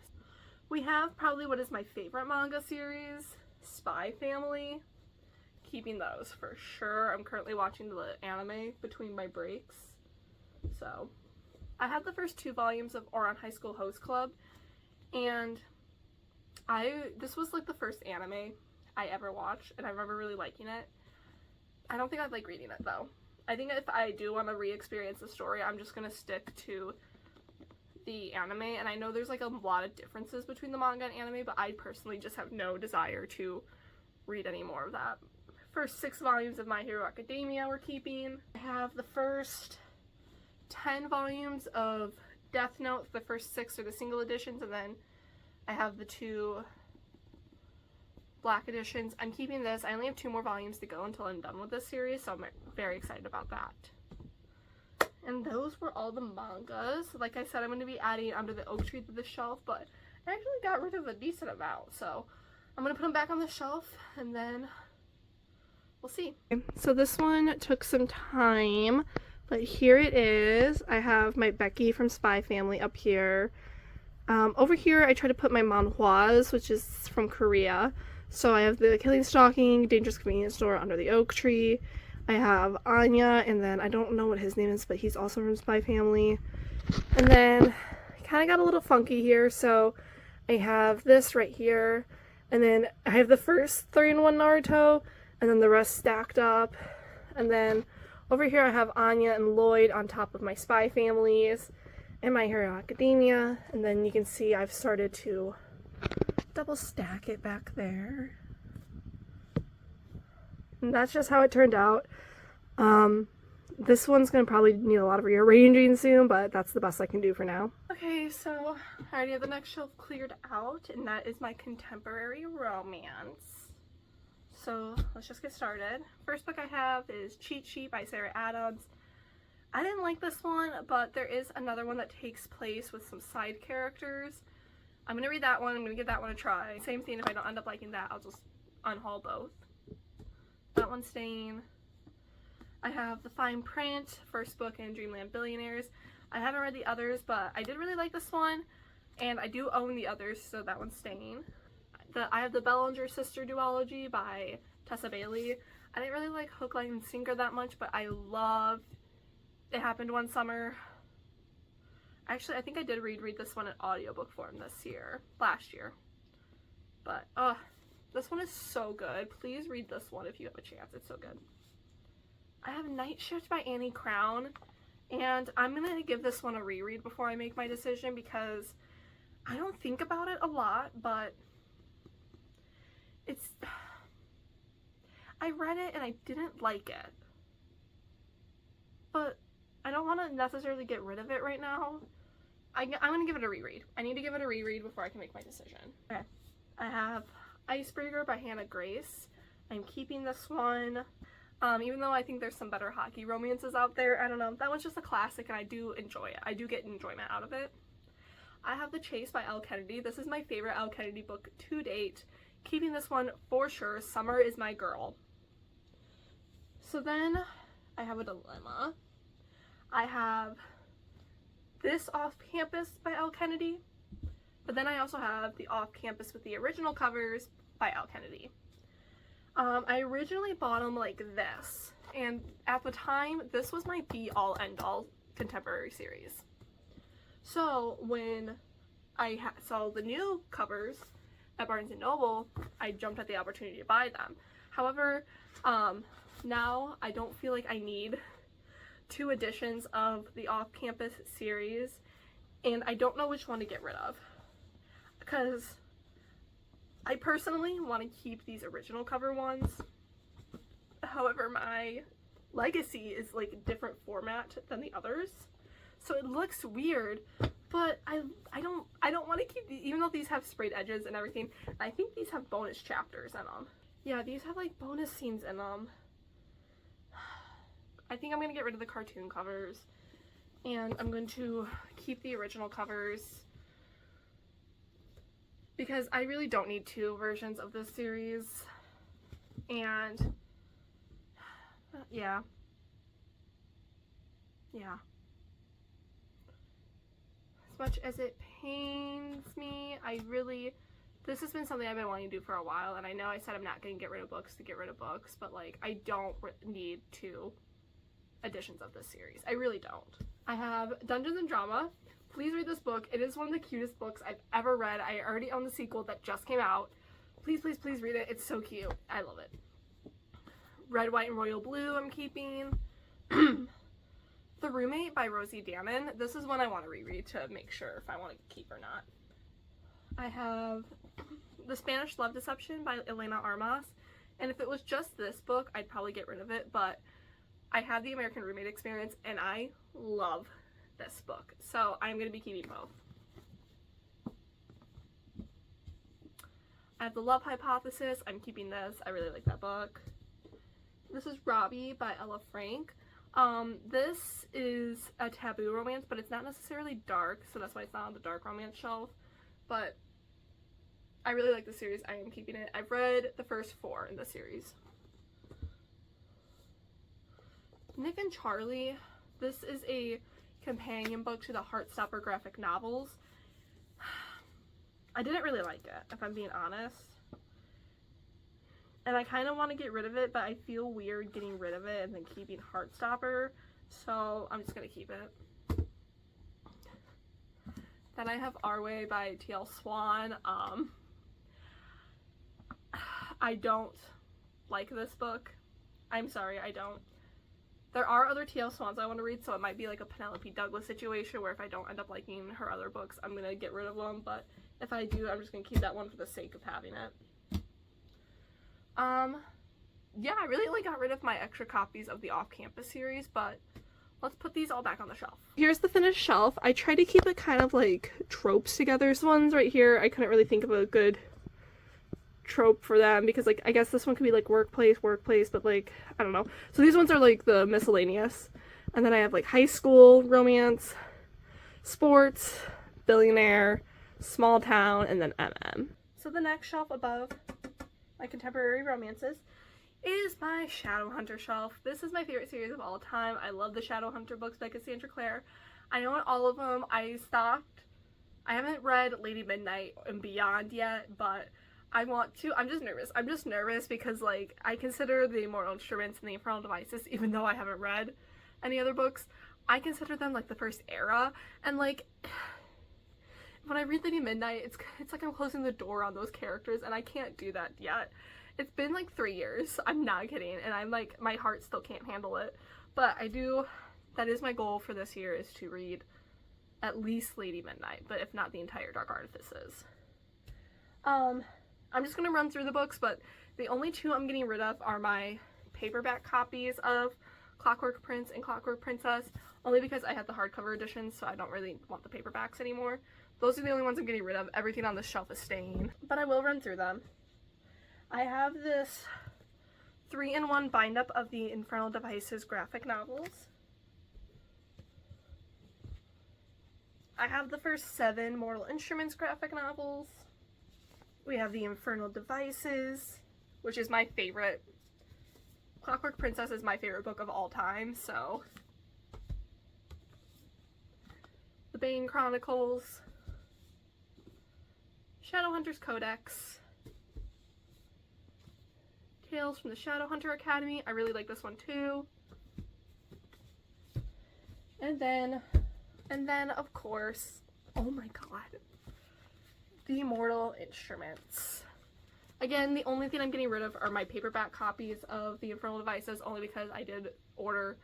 We have probably what is my favorite manga series, Spy Family. Keeping those for sure. I'm currently watching the anime between my breaks. So, I had the first 2 volumes of Ouran High School Host Club, and this was like the first anime I ever watched, and I remember really liking it. I don't think I'd like reading it though. I think if I do want to re-experience the story, I'm just gonna stick to the anime, and I know there's like a lot of differences between the manga and anime, but I personally just have no desire to read any more of that. First 6 volumes of My Hero Academia we're keeping. I have the first 10 volumes of Death Note. The first 6 are the single editions, and then I have the 2 black editions. I'm keeping this. I only have 2 more volumes to go until I'm done with this series, so I'm very excited about that. And those were all the mangas. Like I said, I'm going to be adding Under the Oak Tree to the shelf, but I actually got rid of a decent amount, so I'm going to put them back on the shelf, and then we'll see. So this one took some time, but here it is. I have my Becky from Spy Family up here. Over here I try to put my manhwas, which is from Korea. So I have the Killing Stalking, Dangerous Convenience Store, Under the Oak Tree. I have Anya, and then I don't know what his name is, but he's also from Spy Family. And then kind of got a little funky here, so I have this right here. And then I have the first 3-in-1 Naruto, and then the rest stacked up. And then over here I have Anya and Lloyd on top of my Spy Families. and My Hero Academia. And then you can see I've started to double stack it back there. And that's just how it turned out. This one's gonna probably need a lot of rearranging soon, but that's the best I can do for now. Okay, so I already have the next shelf cleared out, and that is my contemporary romance. So let's just get started. First book I have is Cheat Sheet by Sarah Adams. I didn't like this one, but there is another one that takes place with some side characters. I'm gonna read that one. I'm gonna give that one a try. Same thing, if I don't end up liking that, I'll just unhaul both. That one's staying. I have The Fine Print, first book in Dreamland Billionaires. I haven't read the others, but I did really like this one, and I do own the others, so that one's staying. I have the Bellinger Sister duology by Tessa Bailey. I didn't really like Hook, Line, and Sinker that much, but I loved It Happened One Summer. Actually, I think I did read this one in audiobook form last year. But, this one is so good. Please read this one if you have a chance. It's so good. I have Night Shift by Annie Crown, and I'm gonna give this one a reread before I make my decision because I don't think about it a lot, but I read it and I didn't like it, but I don't want to necessarily get rid of it right now. I'm gonna give it a reread. I need to give it a reread before I can make my decision. Okay, I have Icebreaker by Hannah Grace. I'm keeping this one. Even though I think there's some better hockey romances out there, I don't know. That one's just a classic and I do enjoy it. I do get enjoyment out of it. I have The Chase by Elle Kennedy. This is my favorite Elle Kennedy book to date. Keeping this one for sure. Summer is my girl. So then I have a dilemma. I have this Off Campus by Elle Kennedy, but then I also have the Off Campus with the original covers by Elle Kennedy. I originally bought them like this, and at the time, this was my be-all, end-all contemporary series. So when I saw the new covers at Barnes & Noble, I jumped at the opportunity to buy them. However, now I don't feel like I need 2 editions of the Off Campus series, and I don't know which one to get rid of, because I personally want to keep these original cover ones. However, my Legacy is like a different format than the others, so it looks weird, but I don't want to keep these, even though these have sprayed edges and everything. I think these have bonus chapters in them. Yeah, these have like bonus scenes in them. I think I'm going to get rid of the cartoon covers, and I'm going to keep the original covers because I really don't need 2 versions of this series. And yeah. As much as it pains me, this has been something I've been wanting to do for a while, and I know I said I'm not going to get rid of books to get rid of books, but like I don't need 2 editions of this series. I really don't. I have Dungeons and Drama. Please read this book. It is one of the cutest books I've ever read. I already own the sequel that just came out. Please, please, please read it. It's so cute. I love it. Red, White, and Royal Blue I'm keeping. The Roommate by Rosie Danon. This is one I want to reread to make sure if I want to keep or not. I have The Spanish Love Deception by Elena Armas. And if it was just this book, I'd probably get rid of it, but I have the American Roommate Experience and I love this book, so I'm going to be keeping both. I have The Love Hypothesis. I'm keeping this. I really like that book. This is Robbie by Ella Frank. This is a taboo romance, but it's not necessarily dark, so that's why it's not on the dark romance shelf, but I really like the series. I am keeping it. I've read the first 4 in the series. Nick and Charlie. This is a companion book to the Heartstopper graphic novels. I didn't really like it, if I'm being honest. And I kind of want to get rid of it, but I feel weird getting rid of it and then keeping Heartstopper, so I'm just going to keep it. Then I have Our Way by T.L. Swan. I don't like this book. I'm sorry, I don't. There are other T.L. Swans I want to read, so it might be like a Penelope Douglas situation where if I don't end up liking her other books, I'm going to get rid of them, but if I do, I'm just going to keep that one for the sake of having it. Yeah, I really only got rid of my extra copies of the Off-Campus series, but let's put these all back on the shelf. Here's the finished shelf. I tried to keep it kind of like tropes together. This one's right here. I couldn't really think of a good trope for them because like I guess this one could be like workplace, but like I don't know. So these ones are like the miscellaneous. And then I have like high school, romance, sports, billionaire, small town, and then MM. So the next shelf above my contemporary romances is my Shadowhunter shelf. This is my favorite series of all time. I love the Shadowhunter books by Cassandra Clare. I own all of them. I haven't read Lady Midnight and Beyond yet, but I want to. I'm just nervous because like I consider the Immortal Instruments and the Infernal Devices, even though I haven't read any other books, I consider them like the first era, and like when I read Lady Midnight, it's like I'm closing the door on those characters, and I can't do that yet. It's been like 3 years, I'm not kidding, and I'm like, my heart still can't handle it, but that is my goal for this year, is to read at least Lady Midnight, but if not the entire Dark Artifices. I'm just gonna run through the books, but the only two I'm getting rid of are my paperback copies of Clockwork Prince and Clockwork Princess, only because I had the hardcover editions, so I don't really want the paperbacks anymore. Those are the only ones I'm getting rid of. Everything on this shelf is staying, but I will run through them. I have this 3-in-1 bind-up of the Infernal Devices graphic novels. I have the first 7 Mortal Instruments graphic novels. We have the Infernal Devices, which is my favorite. Clockwork Princess is my favorite book of all time, so. The Bane Chronicles. Shadowhunter's Codex. Tales from the Shadowhunter Academy. I really like this one too. And then of course, oh my god, the Immortal Instruments. Again, the only thing I'm getting rid of are my paperback copies of the Infernal Devices, only because I did order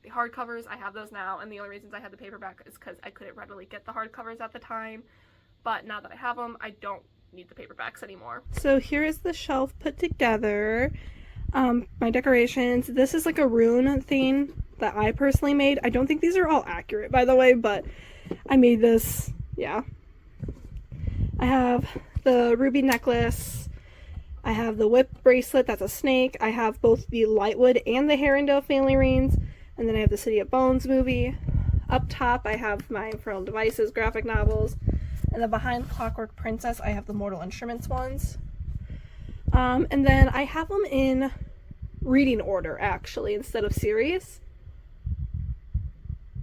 the hardcovers. I have those now, and the only reasons I had the paperback is because I couldn't readily get the hardcovers at the time. But now that I have them, I don't need the paperbacks anymore. So here is the shelf put together. My decorations. This is like a rune thing that I personally made. I don't think these are all accurate, by the way, but I made this. Yeah. I have the ruby necklace. I have the whip bracelet, that's a snake. I have both the Lightwood and the Herondale family rings. And then I have the City of Bones movie. Up top, I have my Infernal Devices graphic novels. And then behind Clockwork Princess, I have the Mortal Instruments ones. And then I have them in reading order, actually, instead of series.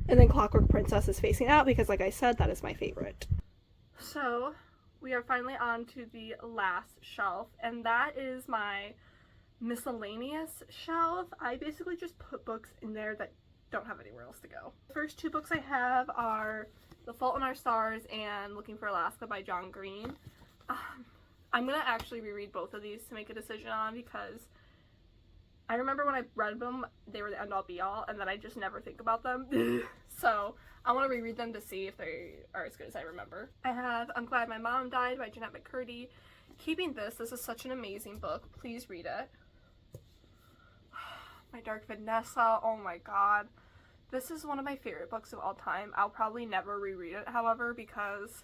And then Clockwork Princess is facing out because, like I said, that is my favorite. So, we are finally on to the last shelf, and that is my miscellaneous shelf. I basically just put books in there that don't have anywhere else to go. The first 2 books I have are The Fault in Our Stars and Looking for Alaska by John Green. I'm gonna actually reread both of these to make a decision on, because I remember when I read them, they were the end-all be-all, and then I just never think about them. So I want to reread them to see if they are as good as I remember. I have I'm Glad My Mom Died by Jeanette McCurdy. Keeping this is such an amazing book. Please read it. My Dark Vanessa, oh my god. This is one of my favorite books of all time. I'll probably never reread it, however, because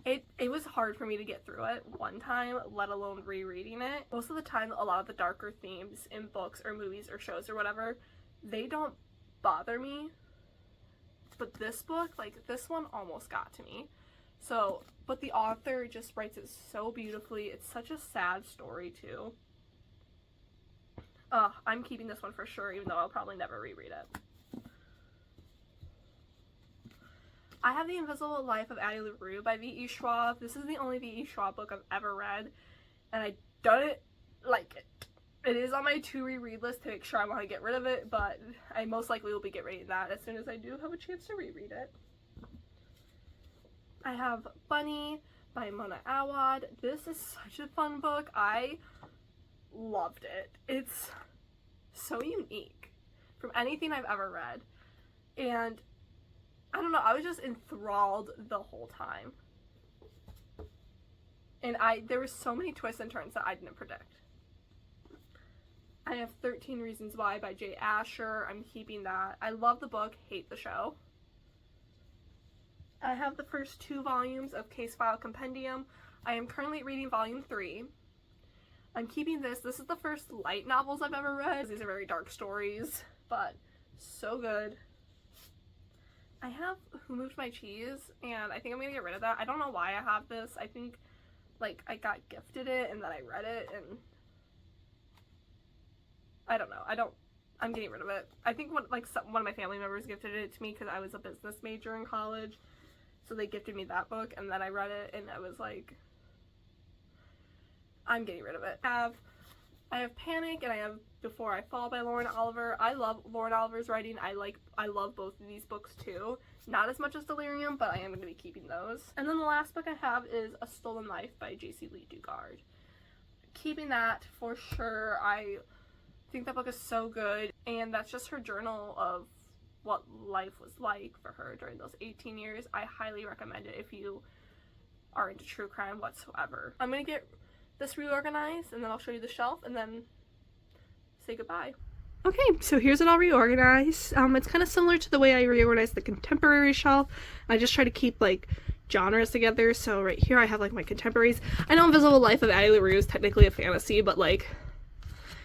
it was hard for me to get through it one time, let alone rereading it. Most of the time, a lot of the darker themes in books or movies or shows or whatever, they don't bother me. But this book, like, this one almost got to me. So, but the author just writes it so beautifully. It's such a sad story, too. I'm keeping this one for sure, even though I'll probably never reread it. I have The Invisible Life of Addie LaRue by V.E. Schwab. This is the only V.E. Schwab book I've ever read, and I don't like it. It is on my to reread list to make sure I want to get rid of it, but I most likely will be getting rid of that as soon as I do have a chance to reread it. I have Bunny by Mona Awad. This is such a fun book. I loved it. It's so unique. from anything I've ever read. And I don't know, I was just enthralled the whole time. And there were so many twists and turns that I didn't predict. I have 13 Reasons Why by Jay Asher. I'm keeping that. I love the book, hate the show. I have the first 2 volumes of Case File Compendium. I am currently reading volume 3. I'm keeping this. This is the first light novels I've ever read. These are very dark stories, but so good. I have Who Moved My Cheese, and I think I'm gonna get rid of that. I don't know why I have this. I think, like, I got gifted it, and then I read it, and I don't know. I'm getting rid of it. I think one of my family members gifted it to me because I was a business major in college, so they gifted me that book, and then I read it, and I was like, I'm getting rid of it. I have Panic, and I have Before I Fall by Lauren Oliver. I love Lauren Oliver's writing. I love both of these books too. Not as much as Delirium, but I am going to be keeping those. And then the last book I have is A Stolen Life by J.C. Lee Dugard. Keeping that for sure. I think that book is so good, and that's just her journal of what life was like for her during those 18 years. I highly recommend it if you are into true crime whatsoever. I'm going to get this reorganized, and then I'll show you the shelf, and then say goodbye. Okay, so here's it all reorganized. It's kind of similar to the way I reorganized the contemporary shelf. I just try to keep, like, genres together. So right here I have, like, my contemporaries. I know Invisible Life of Addie LaRue is technically a fantasy, but, like,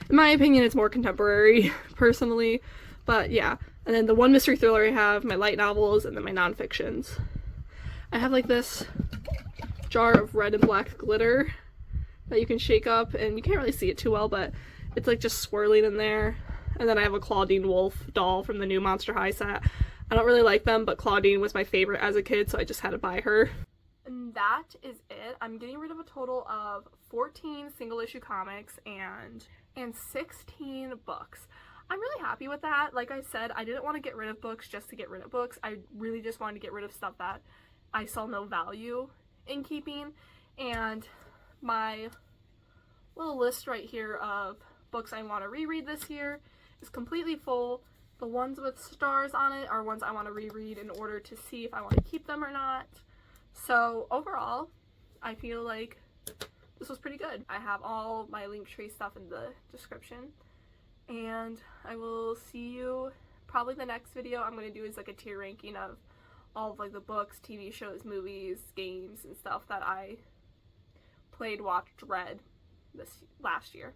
in my opinion, it's more contemporary, personally. But, yeah. And then the one mystery thriller I have, my light novels, and then my nonfictions. I have, like, this jar of red and black glitter that you can shake up, and you can't really see it too well, but it's, like, just swirling in there. And then I have a Claudine Wolf doll from the new Monster High set. I don't really like them, but Claudine was my favorite as a kid, so I just had to buy her. And that is it. I'm getting rid of a total of 14 single-issue comics and 16 books. I'm really happy with that. Like I said, I didn't want to get rid of books just to get rid of books. I really just wanted to get rid of stuff that I saw no value in keeping. And my little list right here of books I want to reread this year is completely full. The ones with stars on it are ones I want to reread in order to see if I want to keep them or not. So overall, I feel like this was pretty good. I have all my Linktree stuff in the description, and I will see you probably the next video I'm going to do is like a tier ranking of all of like the books, TV shows, movies, games, and stuff that I played, watched, read this last year.